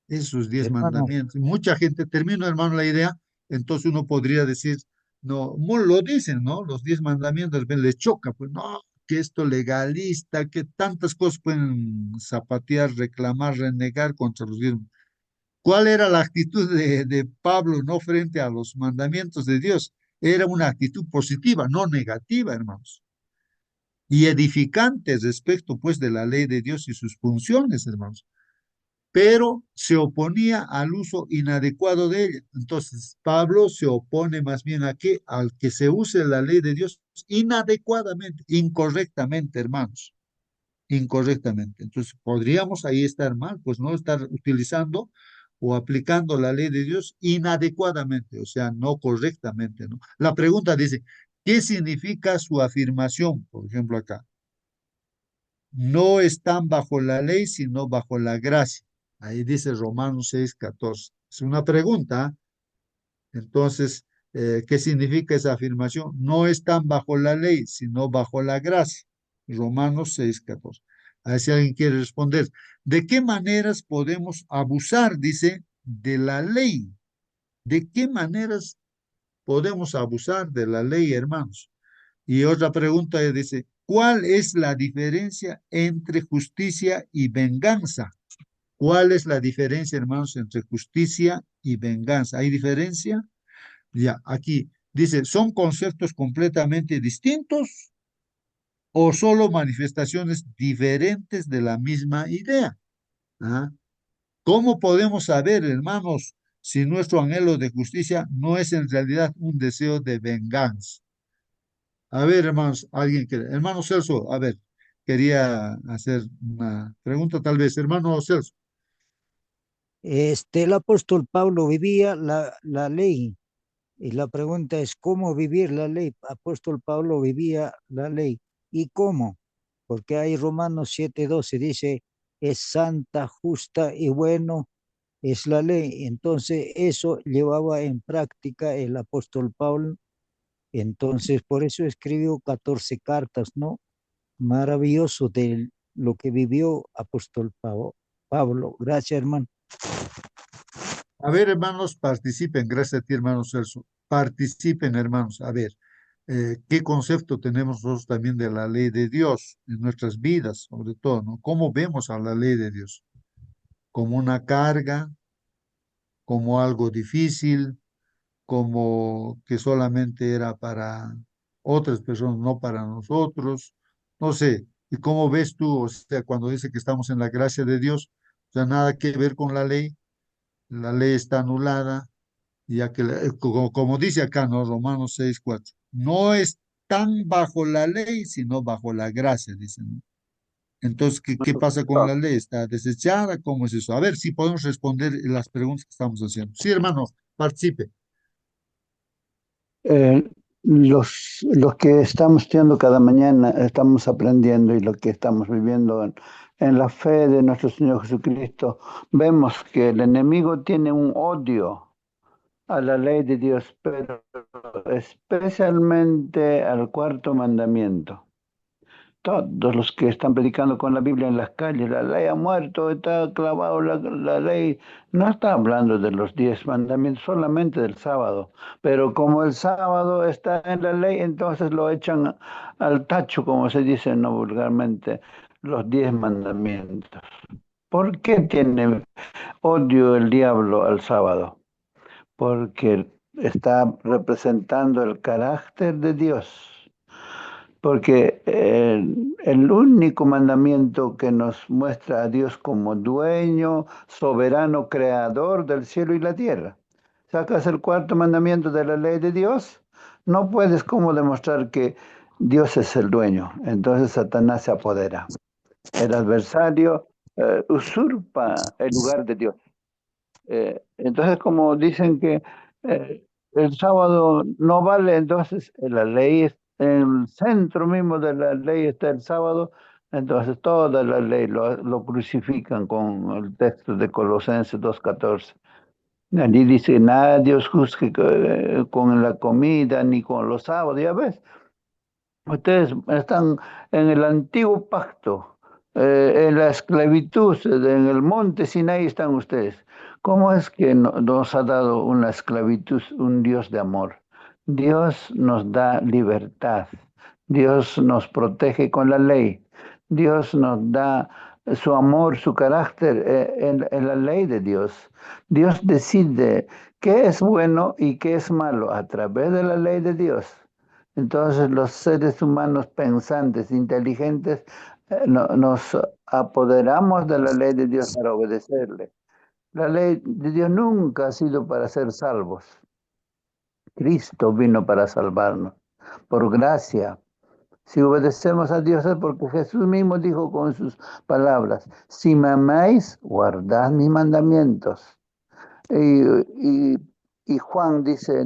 Esos diez Hermano, mandamientos. Mucha gente termina, hermano, la idea, entonces uno podría decir, no, lo dicen, ¿no? Los 10 mandamientos, les choca, pues no, que esto legalista, que tantas cosas pueden zapatear, reclamar, renegar contra los 10. ¿Cuál era la actitud de Pablo, no frente a los mandamientos de Dios? Era una actitud positiva, no negativa, hermanos, y edificante respecto, pues, de la ley de Dios y sus funciones, hermanos, pero se oponía al uso inadecuado de ella. Entonces, Pablo se opone más bien a qué? Al que se use la ley de Dios inadecuadamente, incorrectamente, hermanos, incorrectamente. Entonces, podríamos ahí estar mal, pues no estar utilizando o aplicando la ley de Dios inadecuadamente, o sea, no correctamente, ¿no? La pregunta dice, ¿qué significa su afirmación? Por ejemplo, acá, no están bajo la ley, sino bajo la gracia. Ahí dice Romanos 6:14. Es una pregunta. Entonces, ¿qué significa esa afirmación? No están bajo la ley, sino bajo la gracia. Romanos 6:14. A ver si alguien quiere responder. ¿De qué maneras podemos abusar, dice, de la ley? ¿De qué maneras podemos abusar de la ley, hermanos? Y otra pregunta dice, ¿cuál es la diferencia entre justicia y venganza? ¿Cuál es la diferencia, hermanos, entre justicia y venganza? ¿Hay diferencia? Ya, aquí dice, ¿son conceptos completamente distintos o solo manifestaciones diferentes de la misma idea? ¿Ah? ¿Cómo podemos saber, hermanos, si nuestro anhelo de justicia no es en realidad un deseo de venganza? A ver, hermanos, alguien quiere. Hermano Celso, a ver, quería hacer una pregunta tal vez. Hermano Celso, El apóstol Pablo vivía la ley. Y la pregunta es, ¿cómo vivir la ley? Apóstol Pablo vivía la ley. ¿Y cómo? Porque hay Romanos 7:12, dice, es santa, justa y bueno es la ley. Entonces, eso llevaba en práctica el apóstol Pablo. Entonces, por eso escribió 14 cartas, ¿no? Maravilloso de lo que vivió apóstol Pablo. Gracias, hermano. a ver, hermanos, participen. Gracias a ti, hermano Celso. Participen, hermanos. A ver, ¿qué concepto tenemos nosotros también de la ley de Dios en nuestras vidas, sobre todo, ¿no? ¿Cómo vemos a la ley de Dios? ¿Como una carga, como algo difícil, como que solamente era para otras personas, no para nosotros? No sé. ¿Y cómo ves tú, o sea, cuando dice que estamos en la gracia de Dios, o sea, nada que ver con la ley está anulada, ya que, como dice acá, ¿no? Romanos 6:4, no están bajo la ley, sino bajo la gracia, dicen, ¿no? Entonces, ¿qué pasa con la ley? ¿Está desechada? ¿Cómo es eso? A ver si podemos responder las preguntas que estamos haciendo. Sí, hermano, participe. Los que estamos estudiando cada mañana, estamos aprendiendo y lo que estamos viviendo en la fe de nuestro Señor Jesucristo, vemos que el enemigo tiene un odio a la ley de Dios, pero especialmente al cuarto mandamiento. Todos los que están predicando con la Biblia en las calles, la ley ha muerto, está clavado la ley. No está hablando de los 10 mandamientos, solamente del sábado. Pero como el sábado está en la ley, entonces lo echan al tacho, como se dice no vulgarmente, los 10 mandamientos. ¿Por qué tiene odio el diablo al sábado? Porque está representando el carácter de Dios. Porque el único mandamiento que nos muestra a Dios como dueño, soberano, creador del cielo y la tierra. Sacas el cuarto mandamiento de la ley de Dios, no puedes como demostrar que Dios es el dueño. Entonces Satanás se apodera. El adversario usurpa el lugar de Dios. Entonces, como dicen que el sábado no vale, entonces la ley, en el centro mismo de la ley está el sábado, entonces toda la ley lo crucifican con el texto de Colosenses 2:14. Allí dice, nadie os juzgue con la comida ni con los sábados, ya ves. Ustedes están en el antiguo pacto, en la esclavitud, en el monte Sinaí están ustedes. ¿Cómo es que nos ha dado una esclavitud, un Dios de amor? Dios nos da libertad. Dios nos protege con la ley. Dios nos da su amor, su carácter en la ley de Dios. Dios decide qué es bueno y qué es malo a través de la ley de Dios. Entonces los seres humanos pensantes, inteligentes, nos apoderamos de la ley de Dios para obedecerle. La ley de Dios nunca ha sido para ser salvos. Cristo vino para salvarnos, por gracia. Si obedecemos a Dios es porque Jesús mismo dijo con sus palabras, si me amáis, guardad mis mandamientos. Y, y Juan dice,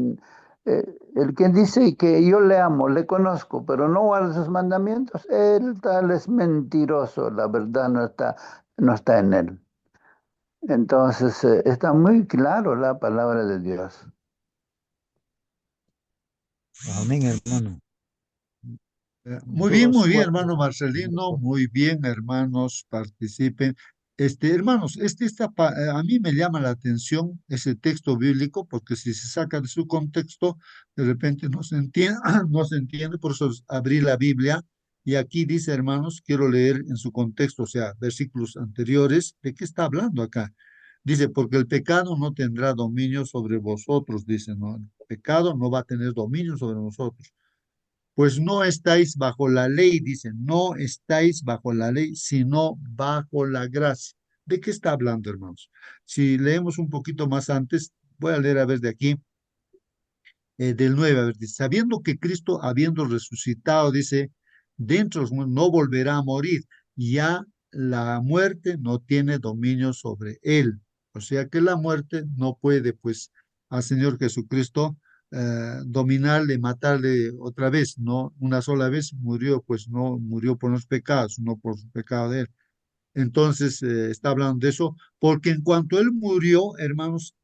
el quien dice que yo le amo, le conozco, pero no guarda sus mandamientos, él tal es mentiroso, la verdad no está en él. Entonces, está muy claro la palabra de Dios. Amén, hermano. Dos, Muy bien, cuatro. hermano Marcelino, muy bien, hermanos, participen. Hermanos, a mí me llama la atención ese texto bíblico, porque si se saca de su contexto, de repente no se entiende, no se entiende, por eso abrí la Biblia, y aquí dice, hermanos, quiero leer en su contexto, o sea, versículos anteriores, ¿de qué está hablando acá? Dice, porque el pecado no tendrá dominio sobre vosotros, dice, ¿no? El pecado no va a tener dominio sobre nosotros. Pues no estáis bajo la ley, dice, no estáis bajo la ley, sino bajo la gracia. ¿De qué está hablando, hermanos? Si leemos un poquito más antes, voy a leer a ver de aquí, del 9, a ver, dice, sabiendo que Cristo, habiendo resucitado, dice, dentro de los muertos, no volverá a morir, ya la muerte no tiene dominio sobre él. O sea que la muerte no puede, pues, al Señor Jesucristo dominarle, matarle otra vez, ¿no? Una sola vez murió, pues no murió por los pecados, no por su pecado de él. Entonces, está hablando de eso, porque en cuanto él murió, hermanos,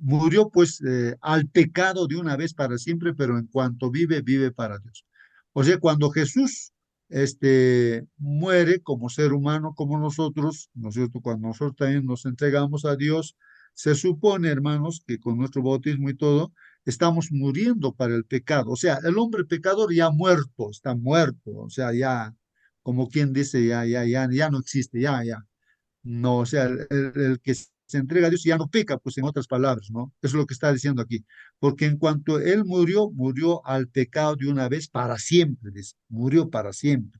murió pues al pecado de una vez para siempre, pero en cuanto vive, vive para Dios. O sea, cuando Jesús muere como ser humano, como nosotros, ¿no es cierto? Cuando nosotros también nos entregamos a Dios, se supone, hermanos, que con nuestro bautismo y todo, estamos muriendo para el pecado. O sea, el hombre pecador ya muerto, está muerto, o sea, ya como quien dice, ya no existe, ya. No, o sea, el que se entrega a Dios ya no peca, pues en otras palabras, ¿no? Eso es lo que está diciendo aquí. Porque en cuanto él murió, murió al pecado de una vez para siempre, dice, murió para siempre.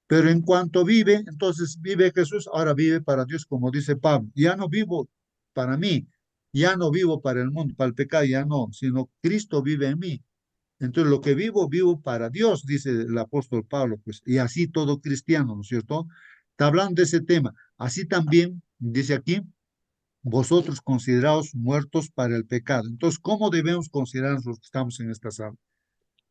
Pero en cuanto vive, entonces vive Jesús, ahora vive para Dios, como dice Pablo. Ya no vivo para mí, ya no vivo para el mundo, para el pecado, ya no, sino Cristo vive en mí. Entonces, lo que vivo, vivo para Dios, dice el apóstol Pablo, pues, y así todo cristiano, ¿no es cierto? Está hablando de ese tema. Así también, dice aquí, vosotros considerados muertos para el pecado. Entonces, ¿cómo debemos considerarnos los que estamos en esta sala?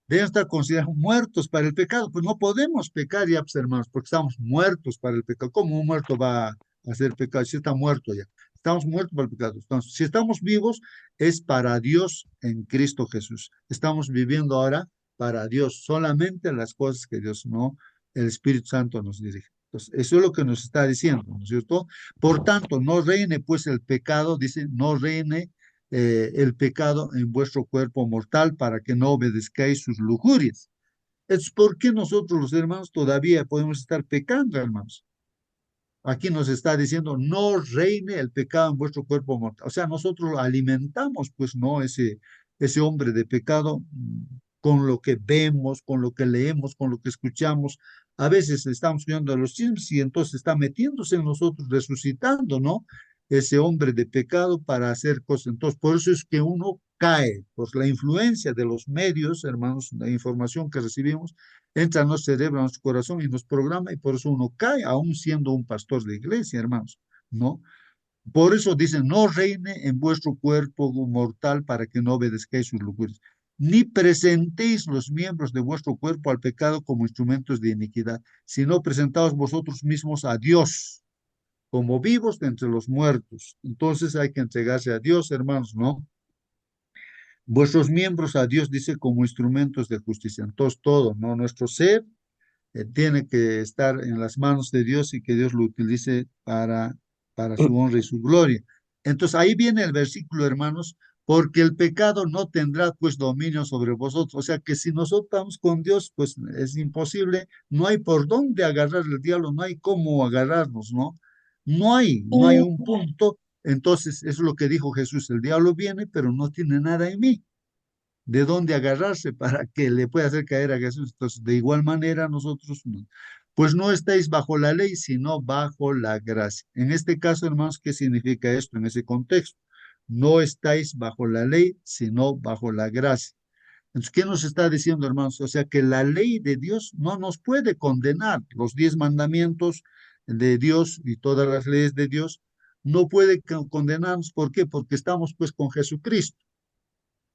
Deben estar considerados muertos para el pecado. Pues no podemos pecar ya, pues, hermanos, porque estamos muertos para el pecado. ¿Cómo un muerto va a hacer pecado si está muerto ya? Estamos muertos para el pecado. Entonces, si estamos vivos, es para Dios en Cristo Jesús. Estamos viviendo ahora para Dios, solamente las cosas que Dios, no, el Espíritu Santo nos dirige. Entonces, eso es lo que nos está diciendo, ¿no es cierto? Por tanto, no reine pues el pecado, dice, no reine el pecado en vuestro cuerpo mortal para que no obedezcáis sus lujurias. Es porque nosotros los hermanos todavía podemos estar pecando, hermanos. Aquí nos está diciendo, no reine el pecado en vuestro cuerpo mortal. O sea, nosotros alimentamos, pues, no, ese hombre de pecado con lo que vemos, con lo que leemos, con lo que escuchamos. A veces estamos viendo los chismes y entonces está metiéndose en nosotros, resucitando, ¿no? Ese hombre de pecado para hacer cosas. Entonces, por eso es que uno cae, por la influencia de los medios, hermanos, la información que recibimos entra a nuestro cerebro, a nuestro corazón y nos programa y por eso uno cae, aún siendo un pastor de iglesia, hermanos, ¿no? Por eso dicen, no reine en vuestro cuerpo mortal para que no obedezcáis sus locuras, ni presentéis los miembros de vuestro cuerpo al pecado como instrumentos de iniquidad, sino presentaos vosotros mismos a Dios como vivos de entre los muertos. Entonces hay que entregarse a Dios, hermanos, ¿no? Vuestros miembros a Dios, dice, como instrumentos de justicia. Entonces todo, ¿no? Nuestro ser tiene que estar en las manos de Dios y que Dios lo utilice para su honra y su gloria. Entonces ahí viene el versículo, hermanos, porque el pecado no tendrá pues dominio sobre vosotros. O sea que si nosotros estamos con Dios, pues es imposible, no hay por dónde agarrar el diablo, no hay cómo agarrarnos, ¿no? No hay un punto. Entonces, eso es lo que dijo Jesús, el diablo viene, pero no tiene nada en mí de dónde agarrarse para que le pueda hacer caer a Jesús. Entonces, de igual manera, nosotros, pues no estáis bajo la ley, sino bajo la gracia. En este caso, hermanos, ¿qué significa esto en ese contexto? No estáis bajo la ley, sino bajo la gracia. Entonces, ¿qué nos está diciendo, hermanos? O sea, que la ley de Dios no nos puede condenar. Los 10 mandamientos de Dios y todas las leyes de Dios no puede condenarnos. ¿Por qué? Porque estamos pues con Jesucristo.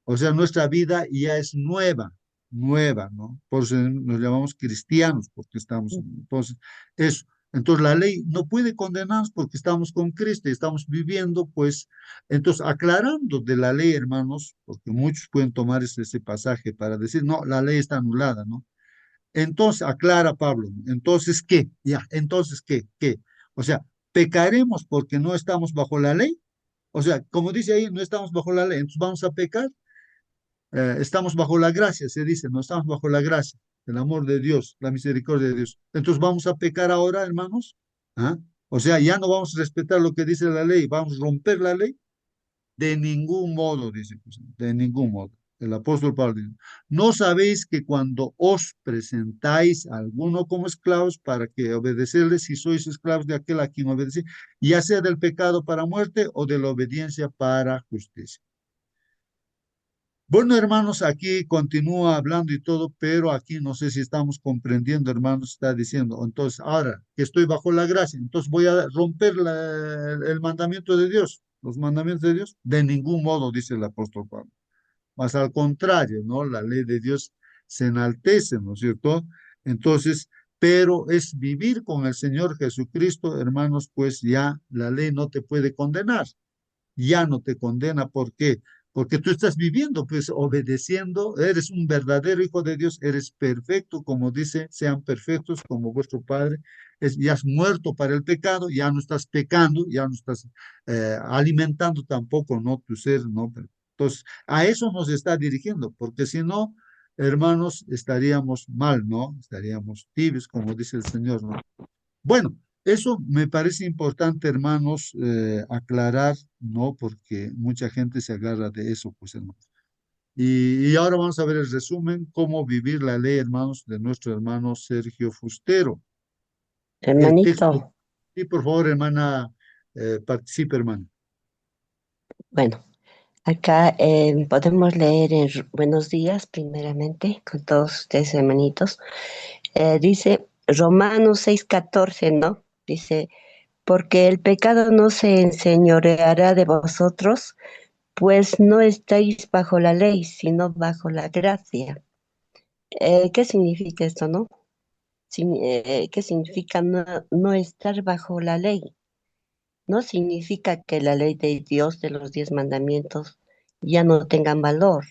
O sea, nuestra vida ya es nueva, nueva, ¿no? Por eso nos llamamos cristianos, porque estamos, entonces, eso. Entonces la ley no puede condenarnos porque estamos con Cristo y estamos viviendo, pues, entonces aclarando de la ley, hermanos, porque muchos pueden tomar ese pasaje para decir, no, la ley está anulada, ¿no? Entonces, aclara Pablo, entonces, ¿qué? Ya, entonces, ¿qué? ¿Qué? O sea, ¿pecaremos porque no estamos bajo la ley? O sea, como dice ahí, no estamos bajo la ley, entonces vamos a pecar. Estamos bajo la gracia, se dice, no estamos bajo la gracia, el amor de Dios, la misericordia de Dios. Entonces, ¿vamos a pecar ahora, hermanos? ¿Ah? O sea, ya no vamos a respetar lo que dice la ley, vamos a romper la ley. De ningún modo, dice José, de ningún modo. El apóstol Pablo dice, ¿no sabéis que cuando os presentáis a alguno como esclavos para que obedecerle, si sois esclavos de aquel a quien obedecéis, ya sea del pecado para muerte o de la obediencia para justicia? Bueno, hermanos, aquí continúa hablando y todo, pero aquí no sé si estamos comprendiendo, hermanos, está diciendo, entonces, ahora que estoy bajo la gracia, entonces voy a romper el mandamiento de Dios, los mandamientos de Dios. De ningún modo, dice el apóstol Pablo. Más al contrario, ¿no? La ley de Dios se enaltece, ¿no es cierto? Entonces, pero es vivir con el Señor Jesucristo, hermanos, pues ya la ley no te puede condenar, ya no te condena. ¿Por qué? Porque tú estás viviendo, pues obedeciendo, eres un verdadero hijo de Dios, eres perfecto, como dice, sean perfectos como vuestro Padre. Ya has muerto para el pecado, ya no estás pecando, ya no estás alimentando tampoco, ¿no? Tu ser, ¿no? Entonces, a eso nos está dirigiendo, porque si no, hermanos, estaríamos mal, ¿no? Estaríamos tibios, como dice el Señor, ¿no? Bueno, eso me parece importante, hermanos, aclarar, ¿no? Porque mucha gente se agarra de eso, pues, hermanos. Y ahora vamos a ver el resumen, cómo vivir la ley, hermanos, de nuestro hermano Sergio Fustero. El texto, Hermanito, sí, por favor, hermana, participe, hermano. bueno, acá podemos leer en Buenos días, primeramente, con todos ustedes, hermanitos. Dice Romanos 6:14, ¿no? Dice, porque el pecado no se enseñoreará de vosotros, pues no estáis bajo la ley, sino bajo la gracia. ¿Qué significa esto, no? ¿Qué significa no estar bajo la ley? No significa que la ley de Dios de los 10 mandamientos ya no tengan valor.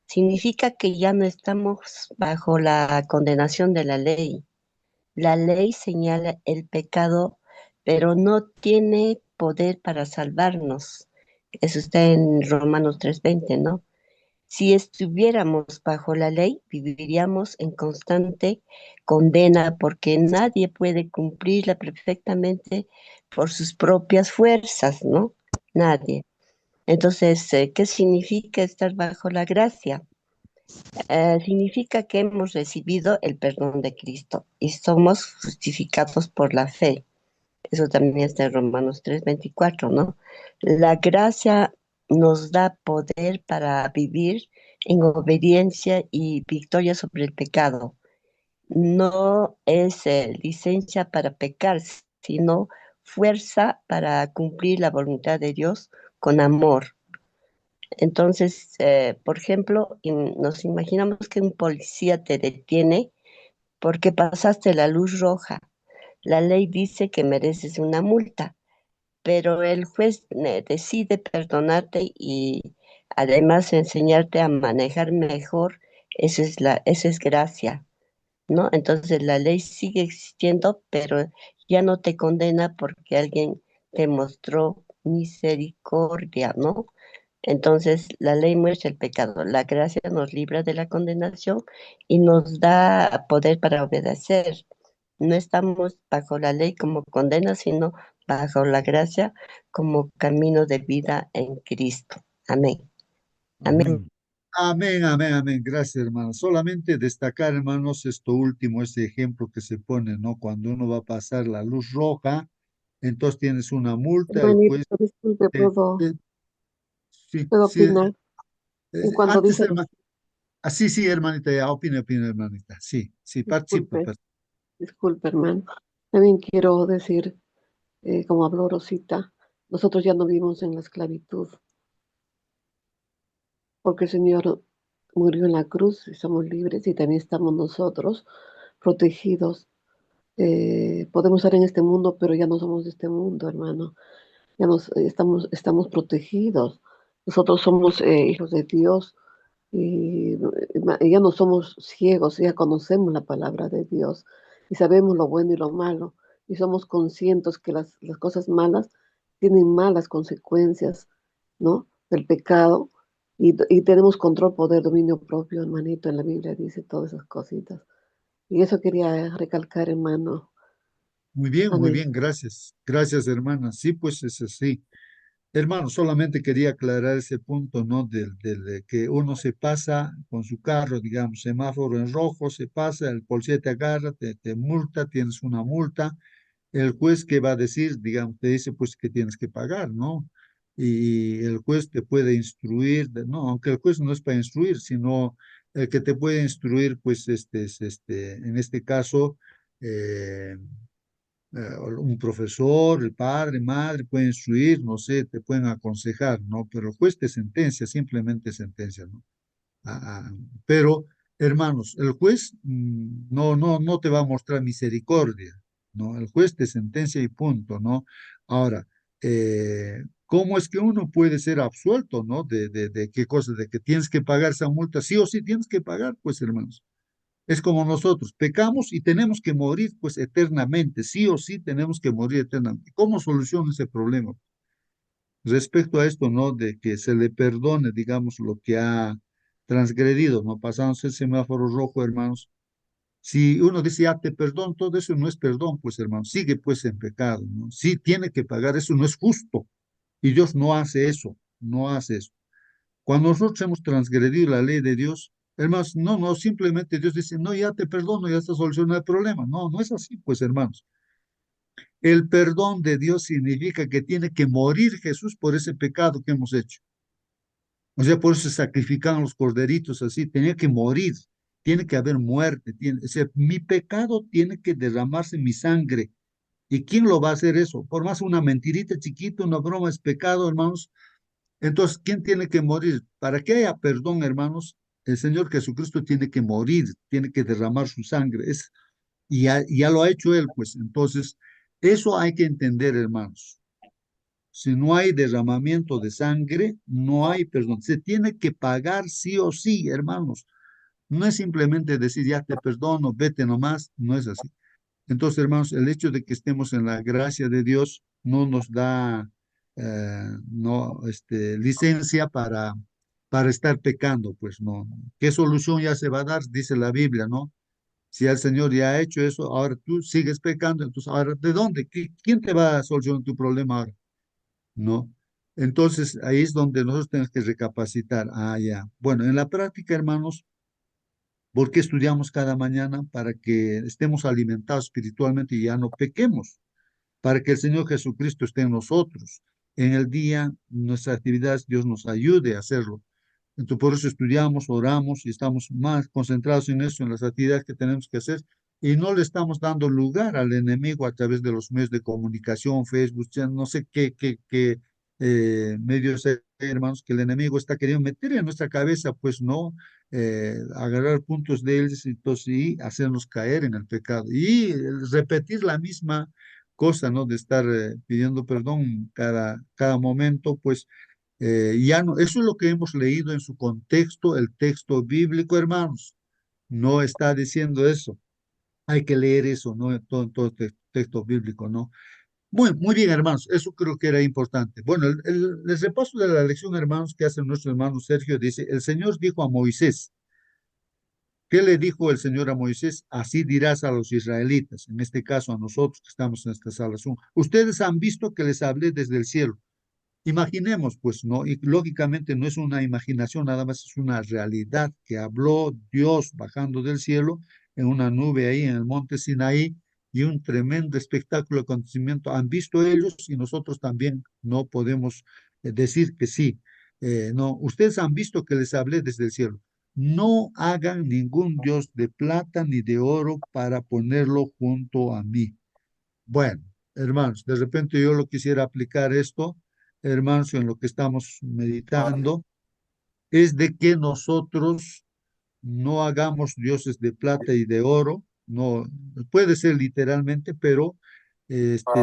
Significa que ya no estamos bajo la condenación de la ley. La ley señala el pecado, pero no tiene poder para salvarnos. Eso está en Romanos 3:20, ¿no? Si estuviéramos bajo la ley, viviríamos en constante condena porque nadie puede cumplirla perfectamente por sus propias fuerzas, ¿no? Nadie. Entonces, ¿qué significa estar bajo la gracia? Significa que hemos recibido el perdón de Cristo y somos justificados por la fe. Eso también está en Romanos 3:24, ¿no? La gracia nos da poder para vivir en obediencia y victoria sobre el pecado. No es licencia para pecar, sino fuerza para cumplir la voluntad de Dios con amor. Entonces, por ejemplo, nos imaginamos que un policía te detiene porque pasaste la luz roja. La ley dice que mereces una multa, pero el juez decide perdonarte y además enseñarte a manejar mejor. Eso es gracia, ¿no? Entonces la ley sigue existiendo, pero ya no te condena porque alguien te mostró misericordia, ¿no? Entonces la ley muestra el pecado, la gracia nos libra de la condenación y nos da poder para obedecer. No estamos bajo la ley como condena, sino bajo la gracia como camino de vida en Cristo. Amén. Amén. Amén. Amén, amén, amén. Gracias, hermano. Solamente destacar, hermanos, esto último, ese ejemplo que se pone, ¿no? Cuando uno va a pasar la luz roja, entonces tienes una multa, el Hermanito, juez disculpe, te- ¿puedo, te- sí, puedo sí, opinar? En cuanto antes, dice, hermano, sí, sí, hermanita, ya, opina, hermanita, sí, sí, participa, disculpe, disculpe, hermano. También quiero decir, como habló Rosita, nosotros ya no vivimos en la esclavitud, porque el Señor murió en la cruz y somos libres y también estamos nosotros protegidos. Podemos estar en este mundo, pero ya no somos de este mundo, hermano. Ya estamos protegidos. Nosotros somos hijos de Dios. y ya no somos ciegos, ya conocemos la palabra de Dios y sabemos lo bueno y lo malo y somos conscientes que las cosas malas tienen malas consecuencias, ¿no? Del pecado y tenemos control, poder, dominio propio, hermanito, en la Biblia dice todas esas cositas. Y eso quería recalcar, hermano. Muy Amén. bien, gracias. Gracias, hermana. Sí, pues es así. Hermano, solamente quería aclarar ese punto, ¿no? De que uno se pasa con su carro, digamos, semáforo en rojo, se pasa, el policía te agarra, te multa, tienes una multa. El juez que va a decir, digamos, te dice pues que tienes que pagar, ¿no? Y el juez te puede instruir, no, aunque el juez no es para instruir, sino el que te puede instruir, pues en este caso, eh, un profesor, el padre, madre, puede instruir, no sé, te pueden aconsejar, ¿no? Pero el juez te sentencia, simplemente sentencia, ¿no? Ah, ah, pero, hermanos, el juez no te va a mostrar misericordia, ¿no? El juez te sentencia y punto, ¿no? Ahora, ¿cómo es que uno puede ser absuelto, ¿no? De qué cosa, de que tienes que pagar esa multa, sí o sí tienes que pagar, pues, hermanos. Es como nosotros, pecamos y tenemos que morir, pues, eternamente, sí o sí tenemos que morir eternamente. ¿Cómo soluciona ese problema? Respecto a esto, ¿no? De que se le perdone, digamos, lo que ha transgredido, ¿no? Pasándose el semáforo rojo, hermanos. Si uno dice, ya te perdón, todo eso no es perdón, pues, hermanos, sigue pues en pecado, ¿no? Sí tiene que pagar, eso no es justo. Y Dios no hace eso, no hace eso. Cuando nosotros hemos transgredido la ley de Dios, hermanos, no, simplemente Dios dice, no, ya te perdono, ya está solucionado el problema. No, no es así, pues, hermanos. El perdón de Dios significa que tiene que morir Jesús por ese pecado que hemos hecho. O sea, por eso se sacrificaban los corderitos así, tenía que morir, tiene que haber muerte, o sea, mi pecado tiene que derramarse en mi sangre. ¿Y quién lo va a hacer eso? Por más una mentirita chiquita, una broma es pecado, hermanos. Entonces, ¿quién tiene que morir? Para que haya perdón, hermanos, el Señor Jesucristo tiene que morir, tiene que derramar su sangre. Y ya lo ha hecho Él, pues. Entonces, eso hay que entender, hermanos. Si no hay derramamiento de sangre, no hay perdón. Se tiene que pagar sí o sí, hermanos. No es simplemente decir, ya te perdono, vete nomás. No es así. Entonces, hermanos, el hecho de que estemos en la gracia de Dios no nos da no, licencia para estar pecando, pues no. ¿Qué solución ya se va a dar? Dice la Biblia, ¿no? Si el Señor ya ha hecho eso, ahora tú sigues pecando, entonces, ahora, ¿de dónde? ¿Quién te va a solucionar tu problema ahora? ¿No? Entonces, ahí es donde nosotros tenemos que recapacitar. Ah, ya. Bueno, en la práctica, hermanos, ¿por qué estudiamos cada mañana? Para que estemos alimentados espiritualmente y ya no pequemos, para que el Señor Jesucristo esté en nosotros. En el día, nuestras actividades, Dios nos ayude a hacerlo. Entonces, por eso estudiamos, oramos y estamos más concentrados en eso, en las actividades que tenemos que hacer, y no le estamos dando lugar al enemigo a través de los medios de comunicación, Facebook, ya no sé qué medios hay, hermanos, que el enemigo está queriendo meter en nuestra cabeza, pues no, agarrar puntos de él entonces, y hacernos caer en el pecado. Y repetir la misma cosa, ¿no? De estar pidiendo perdón cada momento, pues ya no, eso es lo que hemos leído en su contexto, el texto bíblico, hermanos. No está diciendo eso. Hay que leer eso, ¿no? En todo texto bíblico, ¿no? Muy bien, hermanos. Eso creo que era importante. Bueno, el repaso de la lección, hermanos, que hace nuestro hermano Sergio, dice, el Señor dijo a Moisés, ¿qué le dijo el Señor a Moisés? Así dirás a los israelitas, en este caso a nosotros que estamos en esta sala. Ustedes han visto que les hablé desde el cielo. Imaginemos, pues, ¿no? Y lógicamente no es una imaginación, nada más es una realidad que habló Dios bajando del cielo en una nube ahí en el monte Sinaí y un tremendo espectáculo de acontecimiento. Han visto ellos y nosotros también no podemos decir que sí. No, ustedes han visto que les hablé desde el cielo. No hagan ningún dios de plata ni de oro para ponerlo junto a mí. Bueno, hermanos, de repente yo lo quisiera aplicar esto, hermanos, en lo que estamos meditando, es de que nosotros no hagamos dioses de plata y de oro, no puede ser literalmente, pero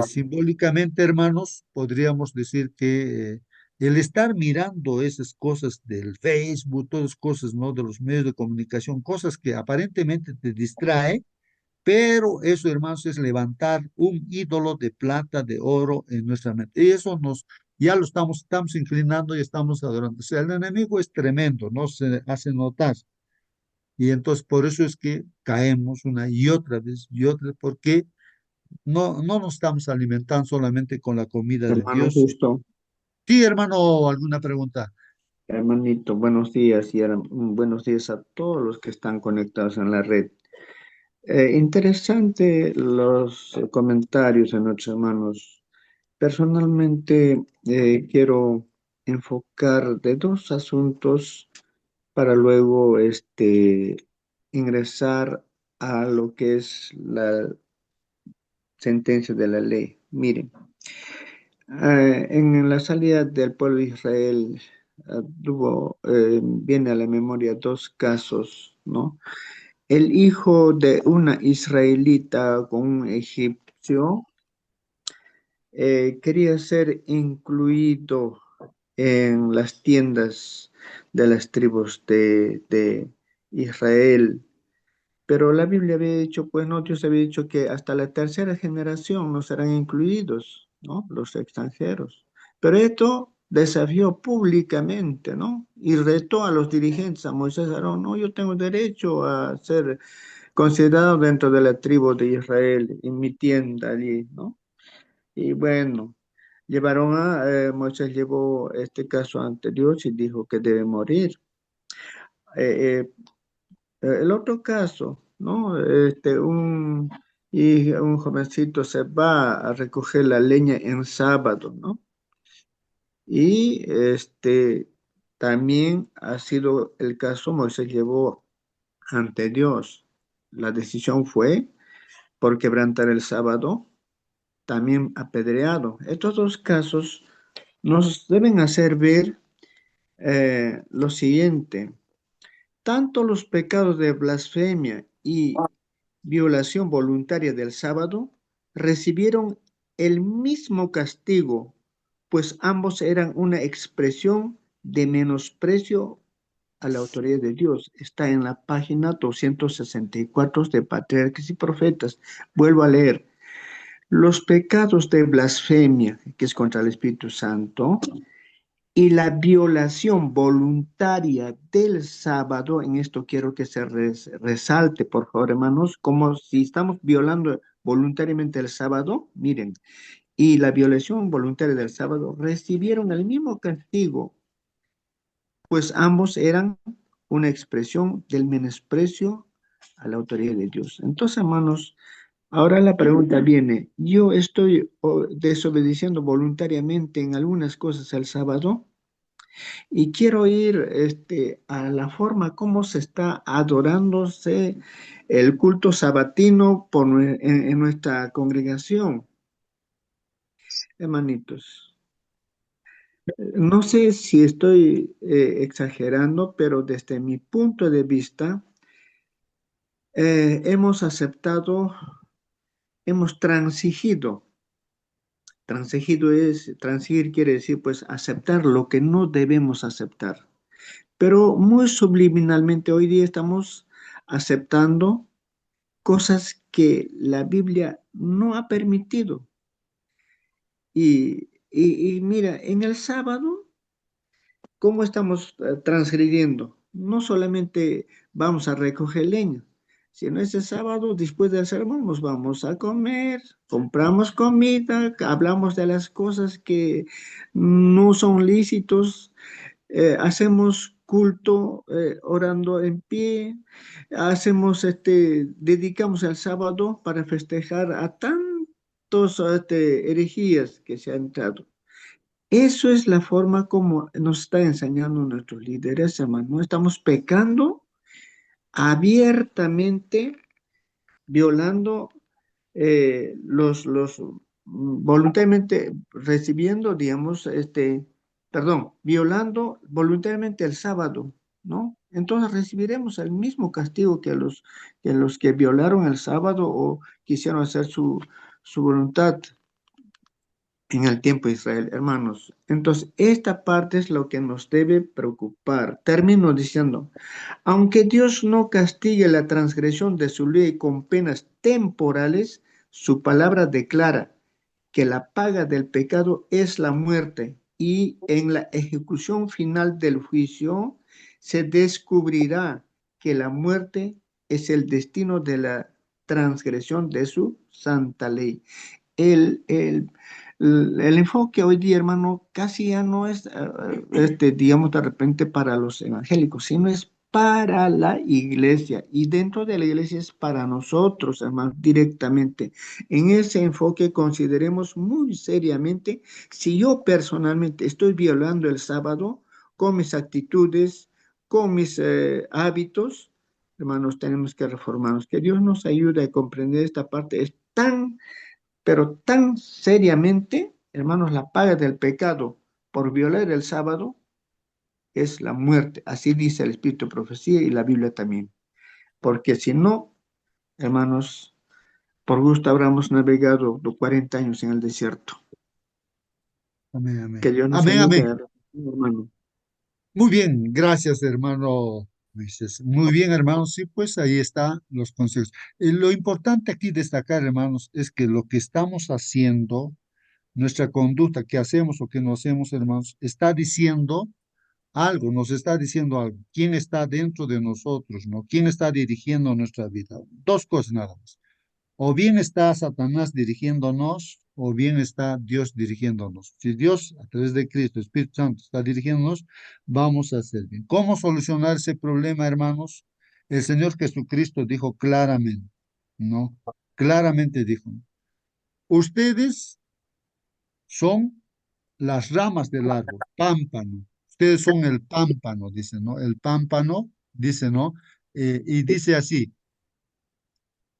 simbólicamente, hermanos, podríamos decir que El estar mirando esas cosas del Facebook, todas cosas, ¿no? De los medios de comunicación, cosas que aparentemente te distrae, pero eso, hermanos, es levantar un ídolo de plata, de oro en nuestra mente. Y eso ya lo estamos inclinando y estamos adorando. O sea, el enemigo es tremendo, no se hace notar. Y entonces por eso es que caemos una y otra vez, porque no nos estamos alimentando solamente con la comida de Hermano Dios. Justo, Sí, hermano, ¿alguna pregunta? hermanito, buenos días y buenos días a todos los que están conectados en la red. Interesante los comentarios de nuestros hermanos. Personalmente, quiero enfocar de dos asuntos para luego ingresar a lo que es la sentencia de la ley. Miren, en la salida del pueblo de Israel viene a la memoria dos casos, ¿no? El hijo de una israelita con un egipcio quería ser incluido en las tiendas de las tribus de Israel. Pero la Biblia había dicho, pues no, Dios había dicho que hasta la tercera generación no serán incluidos, ¿no? Los extranjeros. Pero esto desafió públicamente, ¿no? Y retó a los dirigentes, a Moisés y Aarón, no, yo tengo derecho a ser considerado dentro de la tribu de Israel, en mi tienda allí, ¿no? Y bueno, Moisés llevó este caso ante Dios y dijo que debe morir. Eh, el otro caso, ¿no? Un jovencito se va a recoger la leña en sábado, ¿no? Y también ha sido el caso, Moisés llevó ante Dios. La decisión fue por quebrantar el sábado, también apedreado. Estos dos casos nos deben hacer ver lo siguiente. Tanto los pecados de blasfemia y violación voluntaria del sábado recibieron el mismo castigo, pues ambos eran una expresión de menosprecio a la autoridad de Dios. Está en la página 264 de Patriarcas y Profetas. Vuelvo a leer. Los pecados de blasfemia, que es contra el Espíritu Santo, y la violación voluntaria del sábado, en esto quiero que se resalte, por favor, hermanos, como si estamos violando voluntariamente el sábado, miren, y la violación voluntaria del sábado recibieron el mismo castigo, pues ambos eran una expresión del menosprecio a la autoridad de Dios. Entonces, hermanos, ahora la pregunta viene, ¿yo estoy desobedeciendo voluntariamente en algunas cosas el sábado? Y quiero ir a la forma como se está adorándose el culto sabatino en nuestra congregación, hermanitos. No sé si estoy exagerando, pero desde mi punto de vista, hemos aceptado, hemos transigido. Transigir quiere decir pues aceptar lo que no debemos aceptar. Pero muy subliminalmente hoy día estamos aceptando cosas que la Biblia no ha permitido. Y mira, en el sábado, ¿cómo estamos transgrediendo? No solamente vamos a recoger leña, sino ese sábado, después del sermón, nos vamos a comer, compramos comida, hablamos de las cosas que no son lícitos, hacemos culto orando en pie, dedicamos el sábado para festejar a tantos herejías que se han dado. Eso es la forma como nos está enseñando nuestros líderes, hermano. No estamos pecando abiertamente, violando voluntariamente recibiendo, digamos, violando voluntariamente el sábado, ¿no? Entonces recibiremos el mismo castigo que los que violaron el sábado o quisieron hacer su voluntad. en el tiempo de Israel, hermanos. Entonces, esta parte es lo que nos debe preocupar. Termino diciendo, aunque Dios no castigue la transgresión de su ley con penas temporales, su palabra declara que la paga del pecado es la muerte y en la ejecución final del juicio se descubrirá que la muerte es el destino de la transgresión de su santa ley. El, el, el enfoque hoy día, hermano, casi ya no es, digamos, de repente para los evangélicos, sino es para la iglesia. Y dentro de la iglesia es para nosotros, hermano, directamente. En ese enfoque consideremos muy seriamente si yo personalmente estoy violando el sábado con mis actitudes, con mis hábitos. Hermanos, tenemos que reformarnos. Que Dios nos ayude a comprender esta parte. Es tan pero tan seriamente, hermanos, la paga del pecado por violar el sábado es la muerte. Así dice el Espíritu de Profecía y la Biblia también. Porque si no, hermanos, por gusto habríamos navegado los 40 años en el desierto. Amén, amén. Que Dios nos Amén, ayude, amén. hermano. Muy bien, gracias, hermano Moisés. Muy bien, hermanos. Sí, pues ahí están los consejos. Lo importante aquí destacar, hermanos, es que lo que estamos haciendo, nuestra conducta, que hacemos o que no hacemos, hermanos, está diciendo algo, nos está diciendo algo. ¿Quién está dentro de nosotros, no? ¿Quién está dirigiendo nuestra vida? Dos cosas nada más. O bien está Satanás dirigiéndonos, o bien está Dios dirigiéndonos. Si Dios, a través de Cristo, Espíritu Santo, está dirigiéndonos, vamos a hacer bien. ¿Cómo solucionar ese problema, hermanos? El Señor Jesucristo dijo claramente, ¿no? Claramente dijo, ustedes son las ramas del árbol, pámpano. Ustedes son el pámpano, dice, ¿no? El pámpano, dice, ¿no? Y dice así,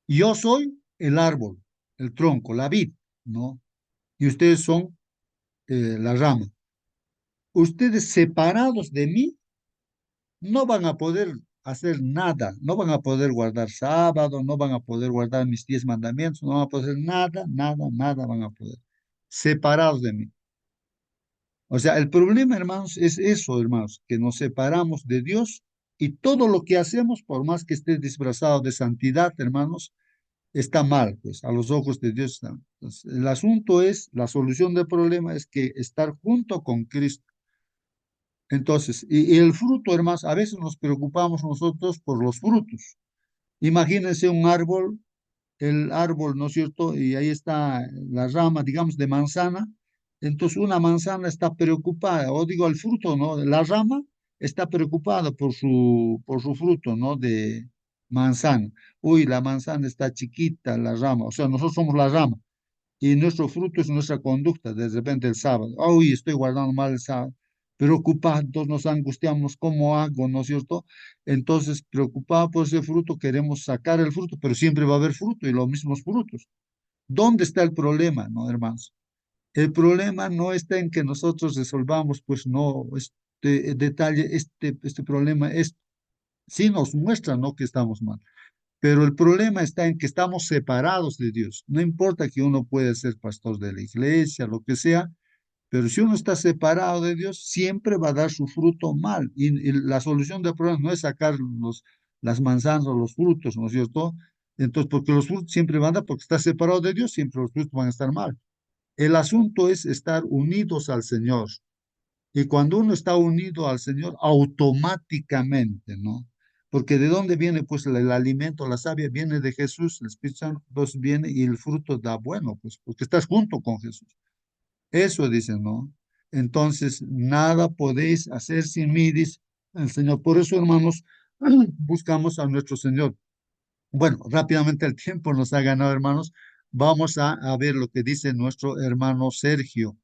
yo soy el árbol, el tronco, la vid, ¿no? Y ustedes son la rama. Ustedes separados de mí no van a poder hacer nada, no van a poder guardar sábado, no van a poder guardar mis 10 mandamientos, no van a poder hacer nada, nada, nada van a poder. Separados de mí. O sea, el problema, hermanos, es eso, hermanos, que nos separamos de Dios y todo lo que hacemos, por más que esté disfrazado de santidad, hermanos, está mal, pues a los ojos de Dios está mal. Entonces, el asunto es, la solución del problema es que estar junto con Cristo. Entonces, y el fruto, hermanos, a veces nos preocupamos nosotros por los frutos. Imagínense un árbol, el árbol, ¿no es cierto? Y ahí está la rama, digamos, de manzana. Entonces, una manzana está preocupada, o digo, el fruto, ¿no? La rama está preocupada por su fruto, ¿no? De manzana. Uy, la manzana está chiquita, la rama. O sea, nosotros somos la rama y nuestro fruto es nuestra conducta, de repente el sábado. Uy, estoy guardando mal el sábado. Preocupados, nos angustiamos, ¿cómo hago? ¿No es cierto? Entonces, preocupados por ese fruto, queremos sacar el fruto, pero siempre va a haber fruto y los mismos frutos. ¿Dónde está el problema, no, hermanos? El problema no está en que nosotros resolvamos, pues no, este detalle, este problema es, sí nos muestra, ¿no? Que estamos mal. Pero el problema está en que estamos separados de Dios. No importa que uno pueda ser pastor de la iglesia, lo que sea, pero si uno está separado de Dios, siempre va a dar su fruto mal. Y la solución del problema no es sacar las manzanas o los frutos, ¿no es cierto? Entonces, porque los frutos siempre van a dar, porque está separado de Dios, siempre los frutos van a estar mal. El asunto es estar unidos al Señor. Y cuando uno está unido al Señor, automáticamente, ¿no? Porque ¿de dónde viene pues el alimento, la savia? Viene de Jesús, el Espíritu Santo pues, viene y el fruto da bueno, pues porque estás junto con Jesús. Eso dice, ¿no? Entonces, nada podéis hacer sin mí, dice el Señor. Por eso, hermanos, buscamos a nuestro Señor. Bueno, rápidamente el tiempo nos ha ganado, hermanos. Vamos a ver lo que dice nuestro hermano Sergio.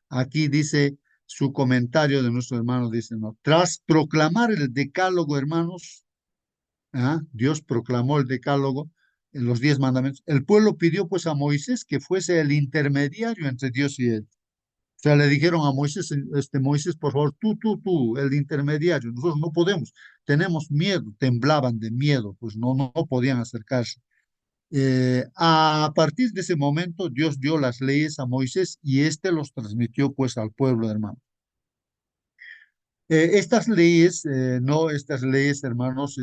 Aquí dice su comentario de nuestro hermano, dice, ¿no? Tras proclamar el decálogo, hermanos, Dios proclamó el decálogo en los 10 mandamientos. El pueblo pidió pues a Moisés que fuese el intermediario entre Dios y él. O sea, le dijeron a Moisés, Moisés, por favor, tú, el intermediario, nosotros no podemos, tenemos miedo, temblaban de miedo, pues no podían acercarse. A partir de ese momento, Dios dio las leyes a Moisés y éste los transmitió pues al pueblo, hermano. Estas leyes, hermanos,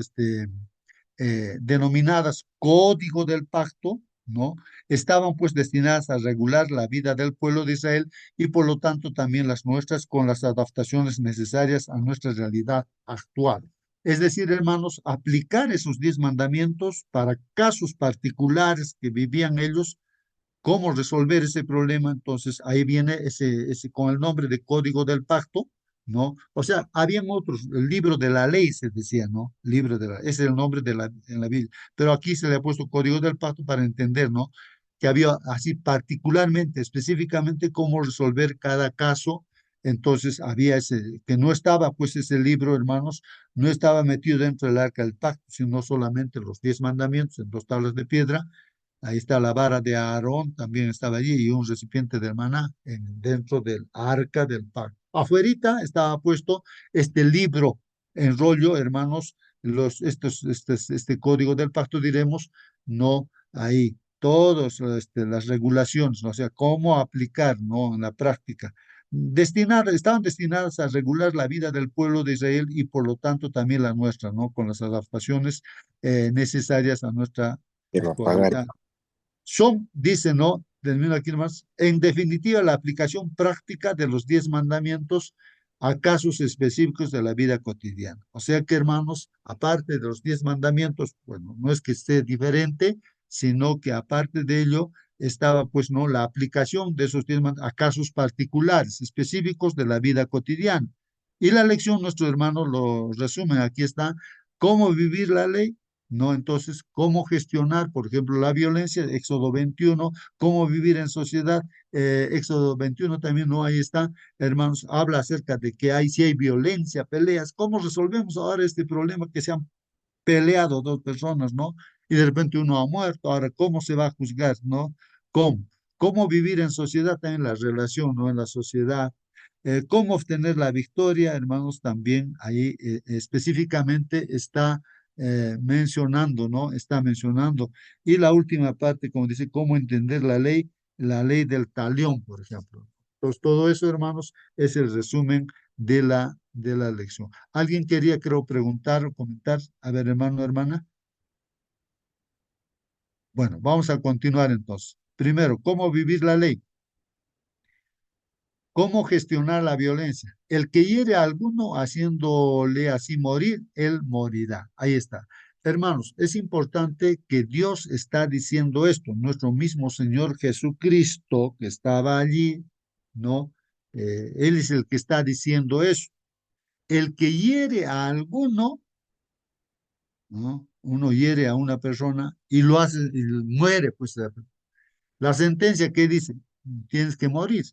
denominadas Código del Pacto, ¿no? Estaban pues destinadas a regular la vida del pueblo de Israel y por lo tanto también las nuestras con las adaptaciones necesarias a nuestra realidad actual. Es decir, hermanos, aplicar esos 10 mandamientos para casos particulares que vivían ellos, cómo resolver ese problema. Entonces, ahí viene ese con el nombre de Código del Pacto, ¿no? O sea, habían otros, el libro de la ley se decía, ¿no? Libro de la, ese es el nombre en la Biblia. Pero aquí se le ha puesto Código del Pacto para entender, ¿no? Que había así particularmente, específicamente, cómo resolver cada caso. Entonces, había que no estaba, pues, ese libro, hermanos, no estaba metido dentro del arca del pacto, sino solamente los 10 mandamientos en 2 tablas de piedra. Ahí está la vara de Aarón, también estaba allí, y un recipiente de maná dentro del arca del pacto. Afuerita estaba puesto este libro en rollo, hermanos, este código del pacto, diremos, no ahí. Todas las regulaciones, ¿no? O sea, cómo aplicar, ¿no? En la práctica. Estaban destinadas a regular la vida del pueblo de Israel y por lo tanto también la nuestra, ¿no? Con las adaptaciones necesarias a nuestra actualidad. Son, dice, ¿no? Termino aquí nomás. En definitiva, la aplicación práctica de los 10 mandamientos a casos específicos de la vida cotidiana. O sea que, hermanos, aparte de los 10 mandamientos, bueno, no es que esté diferente, sino que aparte de ello estaba, pues, ¿no? La aplicación de esos 10 mandamientos a casos particulares, específicos de la vida cotidiana. Y la lección, nuestros hermanos lo resumen, aquí está, cómo vivir la ley, ¿no? Entonces, ¿cómo gestionar, por ejemplo, la violencia? Éxodo 21, ¿cómo vivir en sociedad? Éxodo 21 también, ¿no? Ahí está, hermanos, habla acerca de que si hay violencia, peleas, ¿cómo resolvemos ahora este problema que se han peleado 2 personas, ¿no? Y de repente uno ha muerto, ahora, ¿cómo se va a juzgar, ¿no? ¿Cómo? ¿Cómo vivir en sociedad? También la relación, ¿no? En la sociedad. ¿Cómo obtener la victoria, hermanos? También ahí específicamente está mencionando, ¿no? Está mencionando. Y la última parte, como dice, cómo entender la ley del talión, por ejemplo. Entonces, todo eso, hermanos, es el resumen de la lección. ¿Alguien quería, creo, preguntar o comentar? A ver, hermano, hermana. Bueno, vamos a continuar entonces. Primero, ¿cómo vivir la ley? ¿Cómo gestionar la violencia? El que hiere a alguno haciéndole así morir, él morirá. Ahí está. Hermanos, es importante que Dios está diciendo esto. Nuestro mismo Señor Jesucristo, que estaba allí, ¿no? Él es el que está diciendo eso. El que hiere a alguno, ¿no? Uno hiere a una persona y lo hace, y muere, pues la sentencia que dice, tienes que morir.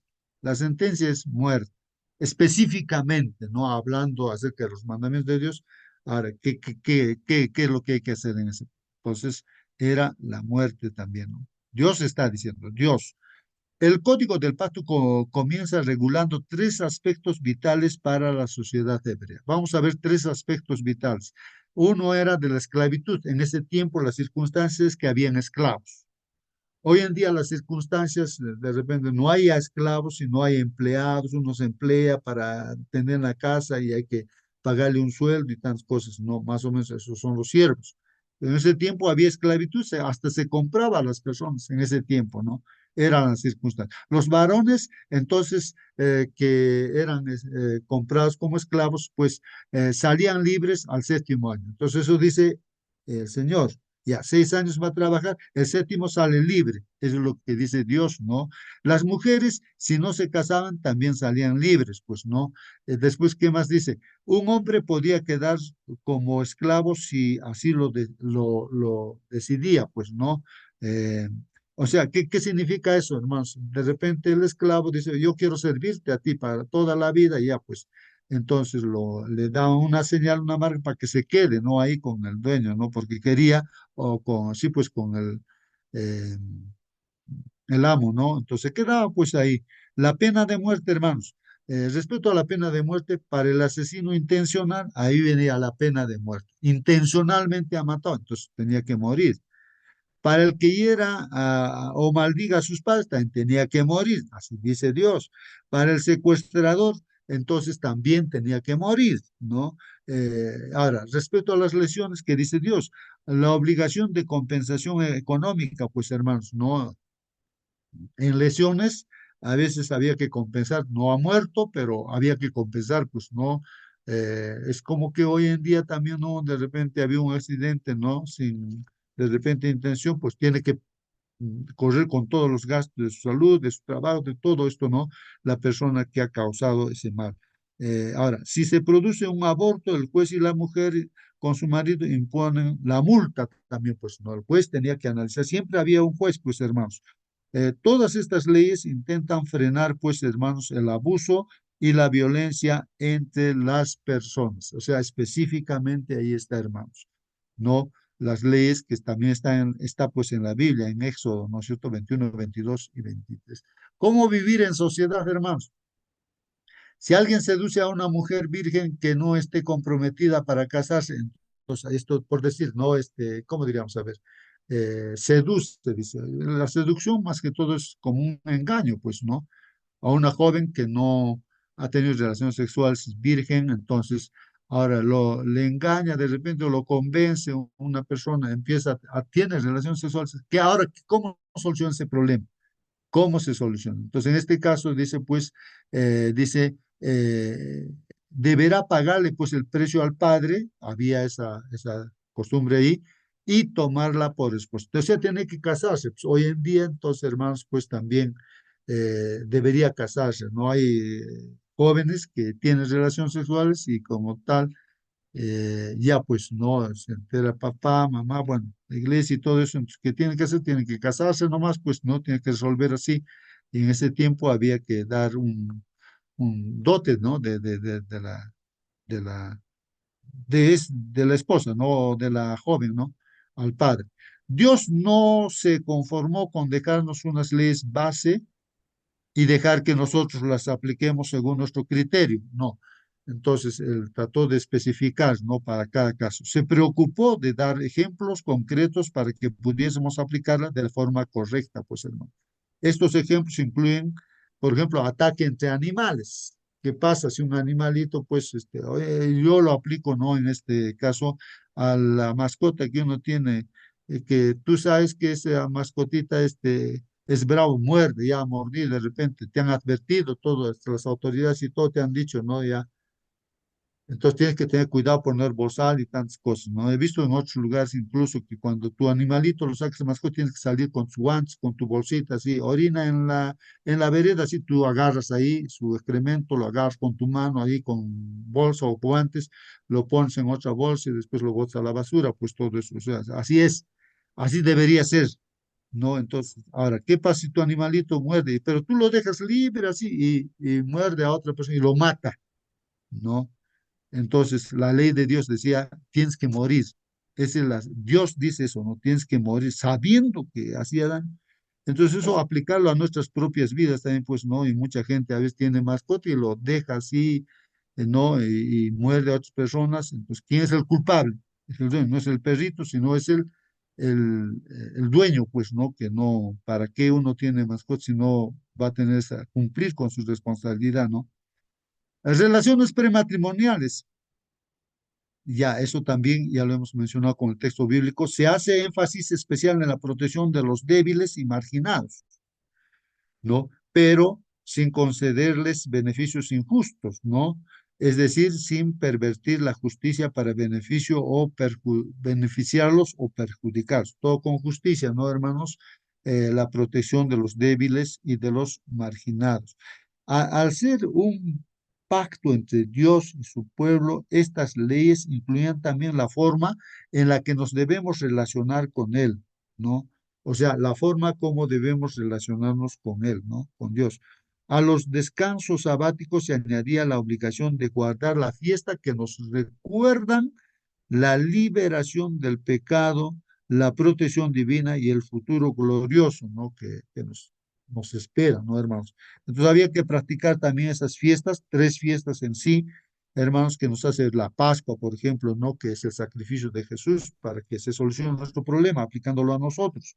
La sentencia es muerte. Específicamente, no hablando acerca de los mandamientos de Dios. Ahora, ¿qué es lo que hay que hacer en ese? Entonces, era la muerte también, ¿no? Dios está diciendo, Dios. El Código del Pacto comienza regulando 3 aspectos vitales para la sociedad hebrea. Vamos a ver 3 aspectos vitales. Uno era de la esclavitud. En ese tiempo, las circunstancias que habían esclavos. Hoy en día las circunstancias, de repente no hay esclavos, sino hay empleados, uno se emplea para tener la casa y hay que pagarle un sueldo y tantas cosas, no, más o menos esos son los siervos. En ese tiempo había esclavitud, hasta se compraba a las personas en ese tiempo, ¿no? Eran las circunstancias. Los varones, entonces, que eran comprados como esclavos, pues salían libres al 7.º año. Entonces eso dice el Señor. Ya, 6 años va a trabajar, el 7.º sale libre. Eso es lo que dice Dios, ¿no? Las mujeres, si no se casaban, también salían libres, pues, ¿no? Después, ¿qué más dice? Un hombre podía quedar como esclavo si así lo decidía, pues, ¿no? Eh, o sea, ¿qué significa eso, hermanos? De repente el esclavo dice, yo quiero servirte a ti para toda la vida, y ya, pues, entonces le da una señal, una marca para que se quede, ¿no? Ahí con el dueño, ¿no? Porque quería o con, sí, pues con eh, el amo, ¿no? Entonces quedaba pues ahí. La pena de muerte, hermanos. Respecto a la pena de muerte, para el asesino intencional, ahí venía la pena de muerte. Intencionalmente ha matado, entonces tenía que morir. Para el que hiera o maldiga a sus padres, también tenía que morir, así dice Dios. Para el secuestrador, entonces también tenía que morir, ¿no? Ahora, respecto a las lesiones que dice Dios, la obligación de compensación económica, pues hermanos, no, en lesiones a veces había que compensar, no ha muerto, pero había que compensar, pues no. Es como que hoy en día también, ¿no? De repente había un accidente, ¿no? Sin de repente intención, pues tiene que correr con todos los gastos de su salud, de su trabajo, de todo esto, ¿no? La persona que ha causado ese mal. Ahora, si se produce un aborto, el juez y la mujer con su marido imponen la multa también, pues, ¿no? El juez tenía que analizar, siempre había un juez, pues, hermanos. Todas estas leyes intentan frenar, pues, hermanos, el abuso y la violencia entre las personas. O sea, específicamente ahí está, hermanos. No las leyes que también está pues en la Biblia, en Éxodo, ¿no es cierto? 21, 22 y 23. ¿Cómo vivir en sociedad, hermanos? Si alguien seduce a una mujer virgen que no esté comprometida para casarse, entonces esto por decir, no, ¿cómo diríamos? A ver, seduce, dice. La seducción más que todo es como un engaño, pues, ¿no? A una joven que no ha tenido relaciones sexuales, es virgen, entonces ahora le engaña de repente o lo convence una persona, tiene relaciones sexuales, que ahora, ¿cómo soluciona ese problema? ¿Cómo se soluciona? Entonces, en este caso dice, pues, deberá pagarle pues el precio al padre, había esa costumbre ahí, y tomarla por esposa. Entonces, tiene que casarse. Pues, hoy en día, entonces, hermanos, pues también debería casarse. No hay jóvenes que tienen relaciones sexuales y como tal, ya pues no, se entera papá, mamá, bueno, la iglesia y todo eso, entonces, ¿qué tienen que hacer? Tienen que casarse nomás, pues no, tienen que resolver así. Y en ese tiempo había que dar un dote, ¿no? De la, de la esposa, ¿no? De la joven, ¿no? Al padre. Dios no se conformó con dejarnos unas leyes base y dejar que nosotros las apliquemos según nuestro criterio. No. Entonces, él trató de especificar, ¿no? Para cada caso. Se preocupó de dar ejemplos concretos para que pudiésemos aplicarla de forma correcta, pues, hermano. Estos ejemplos incluyen, por ejemplo, ataque entre animales. ¿Qué pasa si un animalito, pues, oye, yo lo aplico, ¿no? En este caso, a la mascota que uno tiene, que tú sabes que esa mascotita, es bravo, muerde, ya mordido de repente, te han advertido todas las autoridades y todo te han dicho, ¿no? Ya. Entonces tienes que tener cuidado, poner bozal y tantas cosas, ¿no? He visto en otros lugares incluso que cuando tu animalito lo sacas de mascota, tienes que salir con tus guantes, con tu bolsita, así, orina en la vereda, así tú agarras ahí su excremento, lo agarras con tu mano ahí con bolsa o guantes, lo pones en otra bolsa y después lo botas a la basura, pues todo eso, o sea, así es, así debería ser. No, entonces, ahora, ¿qué pasa si tu animalito muerde? Pero tú lo dejas libre así y muerde a otra persona y lo mata, ¿no? Entonces, la ley de Dios decía, tienes que morir. Dios dice eso, ¿no? Tienes que morir sabiendo que hacía daño. Entonces, eso aplicarlo a nuestras propias vidas también, pues, ¿no? Y mucha gente a veces tiene mascota y lo deja así, ¿no? Y muerde a otras personas. Entonces, ¿quién es el culpable? Es el dueño, no es el perrito, sino es el dueño, pues, ¿no? Que no, ¿para qué uno tiene mascota si no va a tener cumplir con su responsabilidad, ¿no? Las relaciones prematrimoniales. Ya, eso también ya lo hemos mencionado con el texto bíblico. Se hace énfasis especial en la protección de los débiles y marginados, ¿no? Pero sin concederles beneficios injustos, ¿no? Es decir, sin pervertir la justicia para beneficio o beneficiarlos o perjudicarlos. Todo con justicia, ¿no, hermanos? La protección de los débiles y de los marginados. Al ser un pacto entre Dios y su pueblo, estas leyes incluían también la forma en la que nos debemos relacionar con Él, ¿no? O sea, la forma como debemos relacionarnos con Él, ¿no? Con Dios. A los descansos sabáticos se añadía la obligación de guardar la fiesta que nos recuerdan la liberación del pecado, la protección divina y el futuro glorioso, ¿no? Que nos espera, ¿no, hermanos? Entonces había que practicar también esas fiestas, tres fiestas en sí, hermanos, que nos hace la Pascua, por ejemplo, ¿no? Que es el sacrificio de Jesús para que se solucione nuestro problema, aplicándolo a nosotros.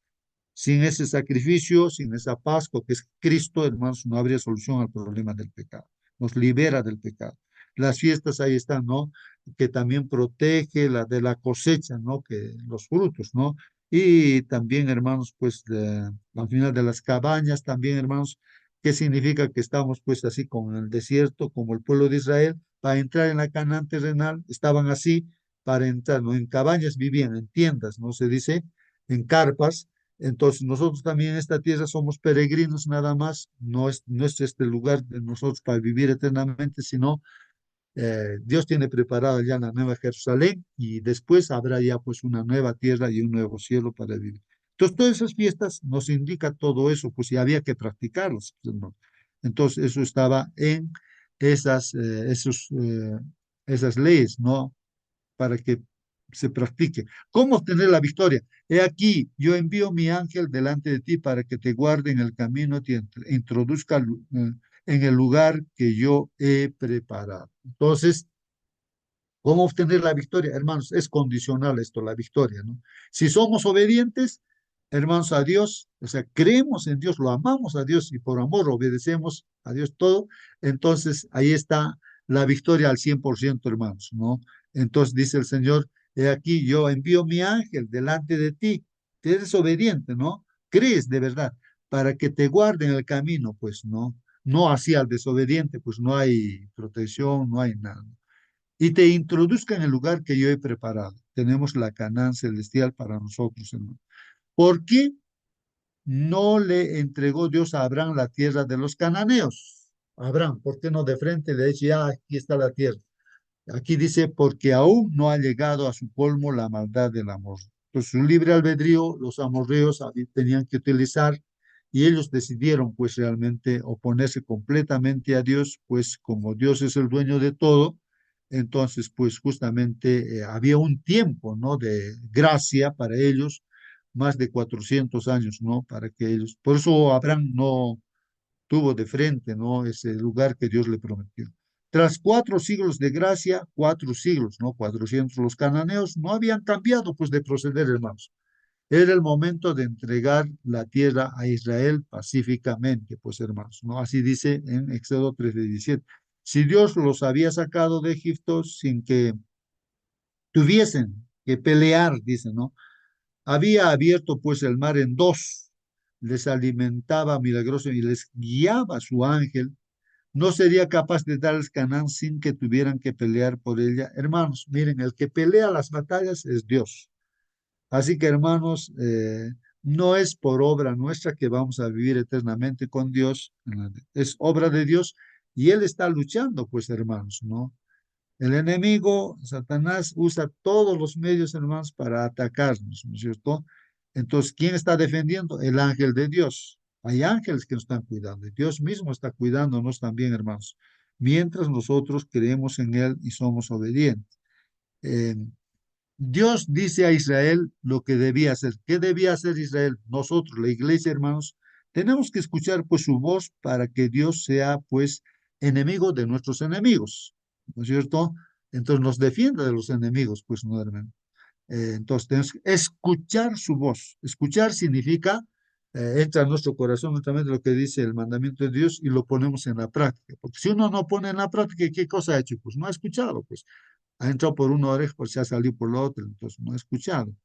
Sin ese sacrificio, sin esa Pascua que es Cristo, hermanos, no habría solución al problema del pecado. Nos libera del pecado. Las fiestas ahí están, ¿no? Que también protege la de la cosecha, ¿no? Que los frutos, ¿no? Y también, hermanos, pues al final de las cabañas, también, hermanos, ¿qué significa que estamos pues así con el desierto, como el pueblo de Israel, para entrar en la Canaán terrenal? Estaban así para entrar, ¿no? En cabañas vivían, en tiendas, ¿no? Se dice, en carpas. Entonces, nosotros también en esta tierra somos peregrinos nada más, no es este lugar de nosotros para vivir eternamente, sino Dios tiene preparado ya la nueva Jerusalén y después habrá ya pues una nueva tierra y un nuevo cielo para vivir. Entonces, todas esas fiestas nos indica todo eso, pues y había que practicarlas, pues, ¿no? Entonces, eso estaba en esas, esas leyes, ¿no? Para que se practique. ¿Cómo obtener la victoria? He aquí, yo envío mi ángel delante de ti para que te guarde en el camino, te introduzca en el lugar que yo he preparado. Entonces, ¿cómo obtener la victoria? Hermanos, es condicional esto, la victoria, ¿no? Si somos obedientes, hermanos, a Dios, o sea, creemos en Dios, lo amamos a Dios y por amor obedecemos a Dios todo, entonces ahí está la victoria al 100%, hermanos, ¿no? Entonces dice el Señor, he aquí yo envío mi ángel delante de ti, te eres obediente, ¿no? Crees de verdad, para que te guarde en el camino, pues, ¿no? No así al desobediente, pues no hay protección, no hay nada y te introduzca en el lugar que yo he preparado. Tenemos la Canaán celestial para nosotros, hermano. ¿Por qué no le entregó Dios a Abraham la tierra de los cananeos? Abraham, ¿por qué no de frente le dice, ya aquí está la tierra? Aquí dice, porque aún no ha llegado a su colmo la maldad del amor. Entonces, su libre albedrío, los amorreos tenían que utilizar y ellos decidieron pues realmente oponerse completamente a Dios, pues como Dios es el dueño de todo, entonces pues justamente había un tiempo, ¿no? De gracia para ellos, más de 400 años, ¿no? Para que ellos, por eso Abraham no tuvo de frente, ¿no? Ese lugar que Dios le prometió. Tras 4 siglos de gracia, 4 siglos, ¿no? 400, los cananeos no habían cambiado, pues, de proceder, hermanos. Era el momento de entregar la tierra a Israel pacíficamente, pues, hermanos, ¿no? Así dice en Éxodo 13:17. Si Dios los había sacado de Egipto sin que tuviesen que pelear, dice, ¿no? Había abierto pues el mar en dos, les alimentaba milagroso y les guiaba su ángel, no sería capaz de darles Canaán sin que tuvieran que pelear por ella. Hermanos, miren, el que pelea las batallas es Dios. Así que, hermanos, no es por obra nuestra que vamos a vivir eternamente con Dios, es obra de Dios y Él está luchando, pues, hermanos, ¿no? El enemigo, Satanás, usa todos los medios, hermanos, para atacarnos, ¿no es cierto? Entonces, ¿quién está defendiendo? El ángel de Dios. Hay ángeles que nos están cuidando. Y Dios mismo está cuidándonos también, hermanos, mientras nosotros creemos en Él y somos obedientes. Eh, Dios dice a Israel lo que debía hacer. ¿Qué debía hacer Israel? Nosotros, la iglesia, hermanos, tenemos que escuchar pues su voz para que Dios sea pues enemigo de nuestros enemigos, ¿no es cierto? Entonces nos defienda de los enemigos, pues no, hermano. Entonces tenemos que escuchar su voz. Escuchar significa, entra en nuestro corazón justamente lo que dice el mandamiento de Dios y lo ponemos en la práctica. Porque si uno no pone en la práctica, ¿qué cosa ha hecho? Pues no ha escuchado, pues ha entrado por una oreja, pues se ha salido por la otra, entonces no ha escuchado.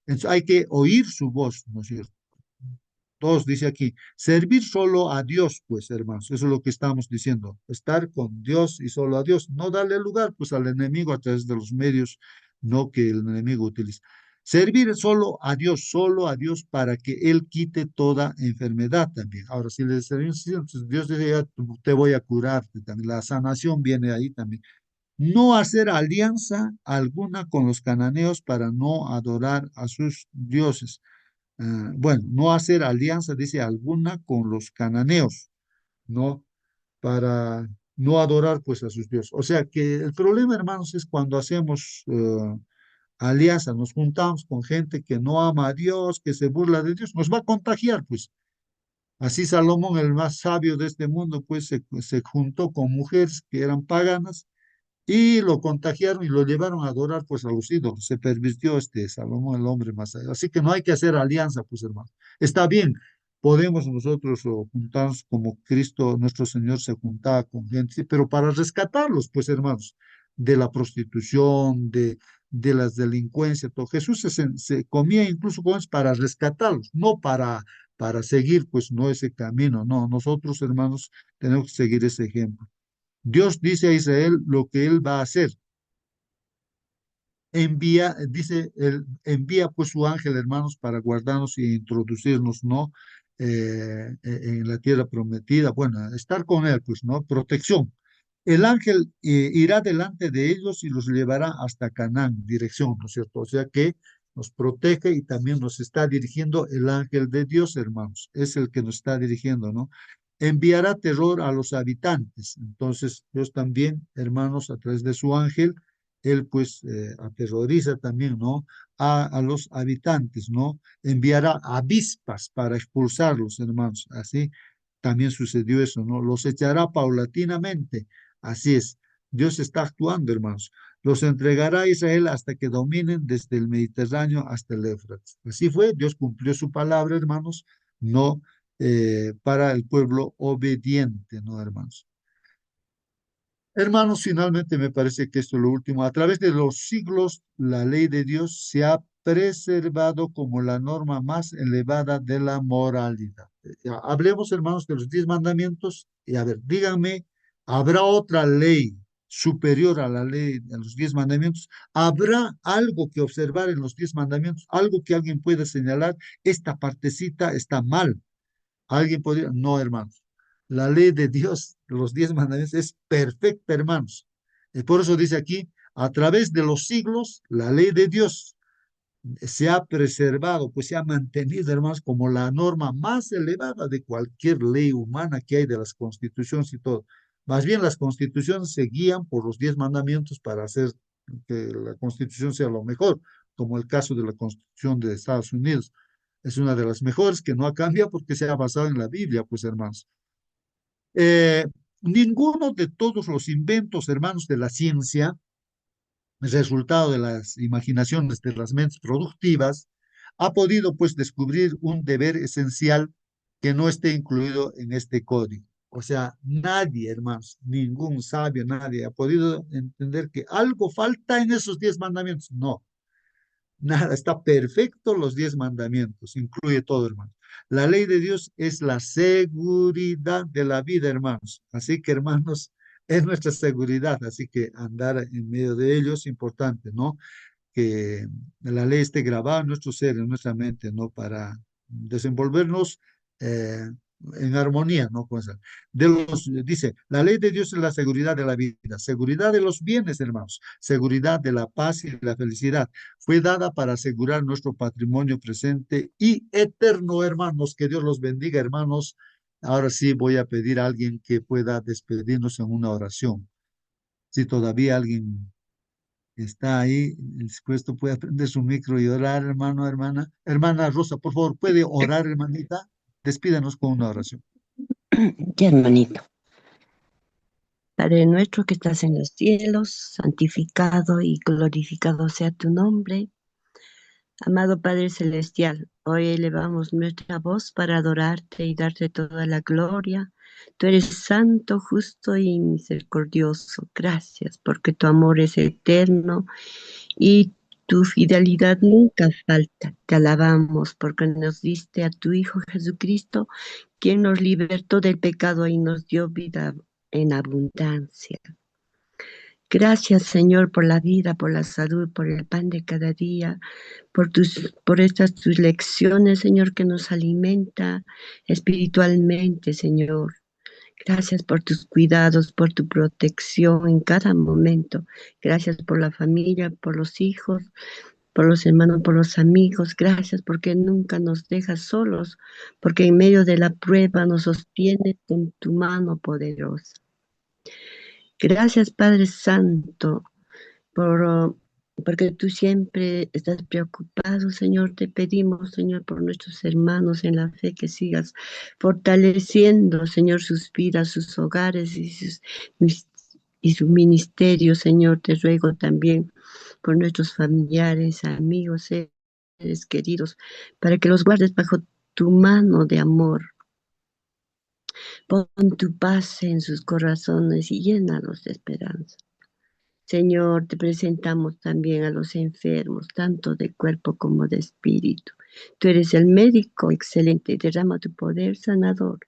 Entonces hay que oír su voz, ¿no es cierto? Todos dice aquí, servir solo a Dios, pues hermanos, eso es lo que estamos diciendo, estar con Dios y solo a Dios, no darle lugar pues al enemigo a través de los medios, no que el enemigo utilice. Servir solo a Dios para que Él quite toda enfermedad también. Ahora, si le servimos, Dios dice, ya te voy a curarte también, la sanación viene ahí también. No hacer alianza alguna con los cananeos para no adorar a sus dioses. Bueno, no hacer alianza, dice alguna, con los cananeos, ¿no? Para no adorar pues a sus dioses. O sea que el problema, hermanos, es cuando hacemos alianza, nos juntamos con gente que no ama a Dios, que se burla de Dios, nos va a contagiar, pues. Así Salomón, el más sabio de este mundo, pues se juntó con mujeres que eran paganas y lo contagiaron y lo llevaron a adorar pues a los ídolos. Se pervirtió Salomón, el hombre más allá. Así que no hay que hacer alianza, pues hermano. Está bien, podemos nosotros juntarnos como Cristo, nuestro Señor, se juntaba con gente, sí, pero para rescatarlos, pues hermanos, de la prostitución, de las delincuencias, todo. Jesús se comía incluso con ellos para rescatarlos, no para seguir pues no ese camino, no, nosotros hermanos tenemos que seguir ese ejemplo. Dios dice a Israel lo que él va a hacer. Dice, él envía pues su ángel, hermanos, para guardarnos e introducirnos, ¿no? En la tierra prometida. Bueno, estar con él, pues, ¿no? Protección. El ángel irá delante de ellos y los llevará hasta Canaán, dirección, ¿no es cierto? O sea que nos protege y también nos está dirigiendo el ángel de Dios, hermanos. Es el que nos está dirigiendo, ¿no? Enviará terror a los habitantes. Entonces, Dios también, hermanos, a través de su ángel, él pues aterroriza también, ¿no? A los habitantes, ¿no? Enviará avispas para expulsarlos, hermanos. Así también sucedió eso, ¿no? Los echará paulatinamente. Así es. Dios está actuando, hermanos. Los entregará a Israel hasta que dominen desde el Mediterráneo hasta el Éufrates. Así fue, Dios cumplió su palabra, hermanos, no para el pueblo obediente, ¿no, hermanos? Hermanos, finalmente me parece que esto es lo último. A través de los siglos, la ley de Dios se ha preservado como la norma más elevada de la moralidad. Ya, hablemos, hermanos, de los 10 mandamientos. Y a ver, díganme, ¿habrá otra ley superior a la ley de los 10 mandamientos? ¿Habrá algo que observar en los 10 mandamientos? Algo que alguien pueda señalar, esta partecita está mal. Alguien podría, no, hermanos. La ley de Dios, los 10 mandamientos, es perfecta, hermanos. Y por eso dice aquí, a través de los siglos, la ley de Dios se ha preservado, pues se ha mantenido, hermanos, como la norma más elevada de cualquier ley humana que hay de las constituciones y todo. Más bien las constituciones se guían por los 10 mandamientos para hacer que la constitución sea lo mejor, como el caso de la constitución de Estados Unidos. Es una de las mejores que no ha cambiado porque se ha basado en la Biblia, pues hermanos. Eh, Ninguno de todos los inventos, hermanos, de la ciencia, resultado de las imaginaciones de las mentes productivas, ha podido pues descubrir un deber esencial que no esté incluido en este código. O sea, nadie, hermanos, ningún sabio, nadie ha podido entender que algo falta en esos 10 mandamientos. No, nada, está perfecto los 10 mandamientos, incluye todo, hermano. La ley de Dios es la seguridad de la vida, hermanos. Así que, hermanos, es nuestra seguridad, así que andar en medio de ellos es importante, ¿no? Que la ley esté grabada en nuestro ser, en nuestra mente, ¿no? Para desenvolvernos eh, en armonía, ¿no? Dice, la ley de Dios es la seguridad de la vida, seguridad de los bienes, hermanos, seguridad de la paz y de la felicidad. Fue dada para asegurar nuestro patrimonio presente y eterno, hermanos. Que Dios los bendiga, hermanos. Ahora sí voy a pedir a alguien que pueda despedirnos en una oración. Si todavía alguien está ahí dispuesto, puede prender su micro y orar, hermano, hermana. Hermana Rosa, por favor, ¿puede orar, hermanita? Despídanos con una oración. Ya, hermanito. Padre nuestro que estás en los cielos, santificado y glorificado sea tu nombre. Amado Padre Celestial, hoy elevamos nuestra voz para adorarte y darte toda la gloria. Tú eres santo, justo y misericordioso. Gracias porque tu amor es eterno y tu fidelidad nunca falta. Te alabamos porque nos diste a tu Hijo Jesucristo, quien nos libertó del pecado y nos dio vida en abundancia. Gracias, Señor, por la vida, por la salud, por el pan de cada día, por estas tus lecciones, Señor, que nos alimenta espiritualmente, Señor. Gracias por tus cuidados, por tu protección en cada momento. Gracias por la familia, por los hijos, por los hermanos, por los amigos. Gracias porque nunca nos dejas solos, porque en medio de la prueba nos sostienes con tu mano poderosa. Gracias, Padre Santo, porque tú siempre estás preocupado, Señor. Te pedimos, Señor, por nuestros hermanos en la fe, que sigas fortaleciendo, Señor, sus vidas, sus hogares y y su ministerio, Señor. Te ruego también por nuestros familiares, amigos, seres queridos, para que los guardes bajo tu mano de amor. Pon tu paz en sus corazones y llénalos de esperanza. Señor, te presentamos también a los enfermos, tanto de cuerpo como de espíritu. Tú eres el médico excelente, derrama tu poder sanador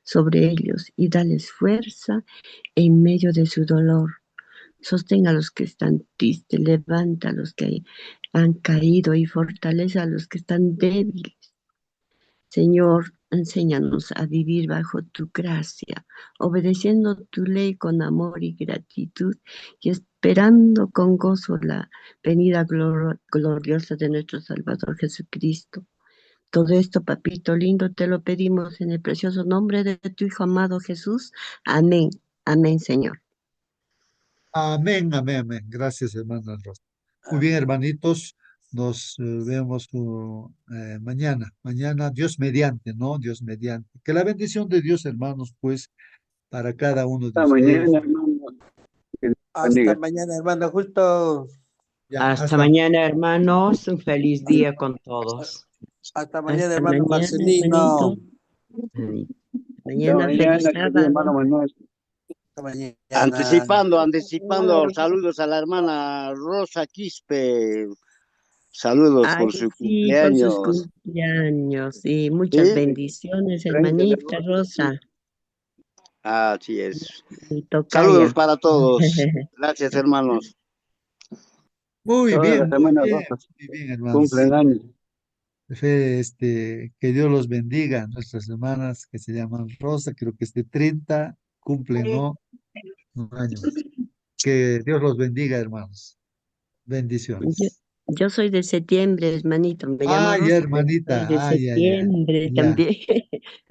sobre ellos y dales fuerza en medio de su dolor. Sostén a los que están tristes, levanta a los que han caído y fortalece a los que están débiles. Señor, enséñanos a vivir bajo tu gracia, obedeciendo tu ley con amor y gratitud y esperando con gozo la venida gloriosa de nuestro Salvador Jesucristo. Todo esto, papito lindo, te lo pedimos en el precioso nombre de tu Hijo amado Jesús. Amén. Amén, Señor. Amén, amén, amén. Gracias, hermana Rosa. Muy bien, hermanitos. Nos vemos mañana. Mañana, Dios mediante, ¿no? Dios mediante. Que la bendición de Dios, hermanos, pues, para cada uno de Hasta ustedes. mañana, hermano. Que Dios Hasta bendiga. mañana, hermano. Justo. Ya, Hasta mañana, hermanos. Un feliz día con todos. Hasta mañana, Hasta hermano mañana, Marcelino. hermanito. Hasta Mañana, feliz mañana, querido hermano sábado. Manuel. Hasta mañana. Anticipando, saludos a la hermana Rosa Quispe. Saludos Ay, por su sí, por sus cumpleaños. cumpleaños. Y muchas ¿Sí? bendiciones, 30 de hermanita agosto. Rosa. Así es. Y Saludos tocaya. para todos. Gracias, hermanos. Todas las hermanas rosas muy bien, hermanos. cumplen años. Que Dios los bendiga, nuestras hermanas que se llaman Rosa, creo que este 30 cumplen, ¿no? Un año. Que Dios los bendiga, hermanos. Yo, Bendiciones. yo soy de septiembre, hermanito. Me llamo Ay, Rosa, pero soy de hermanita, ay, ay, ay. septiembre Ya. también.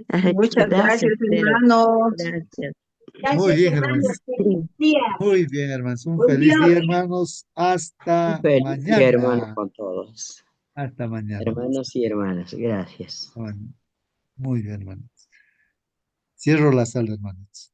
Ay, Muchas gracias, gracias, pero hermanos. gracias. Muy Gracias, bien, hermanos. hermanos. Feliz día. Muy bien, hermanos. Un Buen feliz día. día, hermanos. Un Hasta feliz día, hermano, mañana. con todos. Hasta mañana. Hermanos y hermanas, gracias. Bueno, muy bien, hermanos. Cierro la sala, hermanos.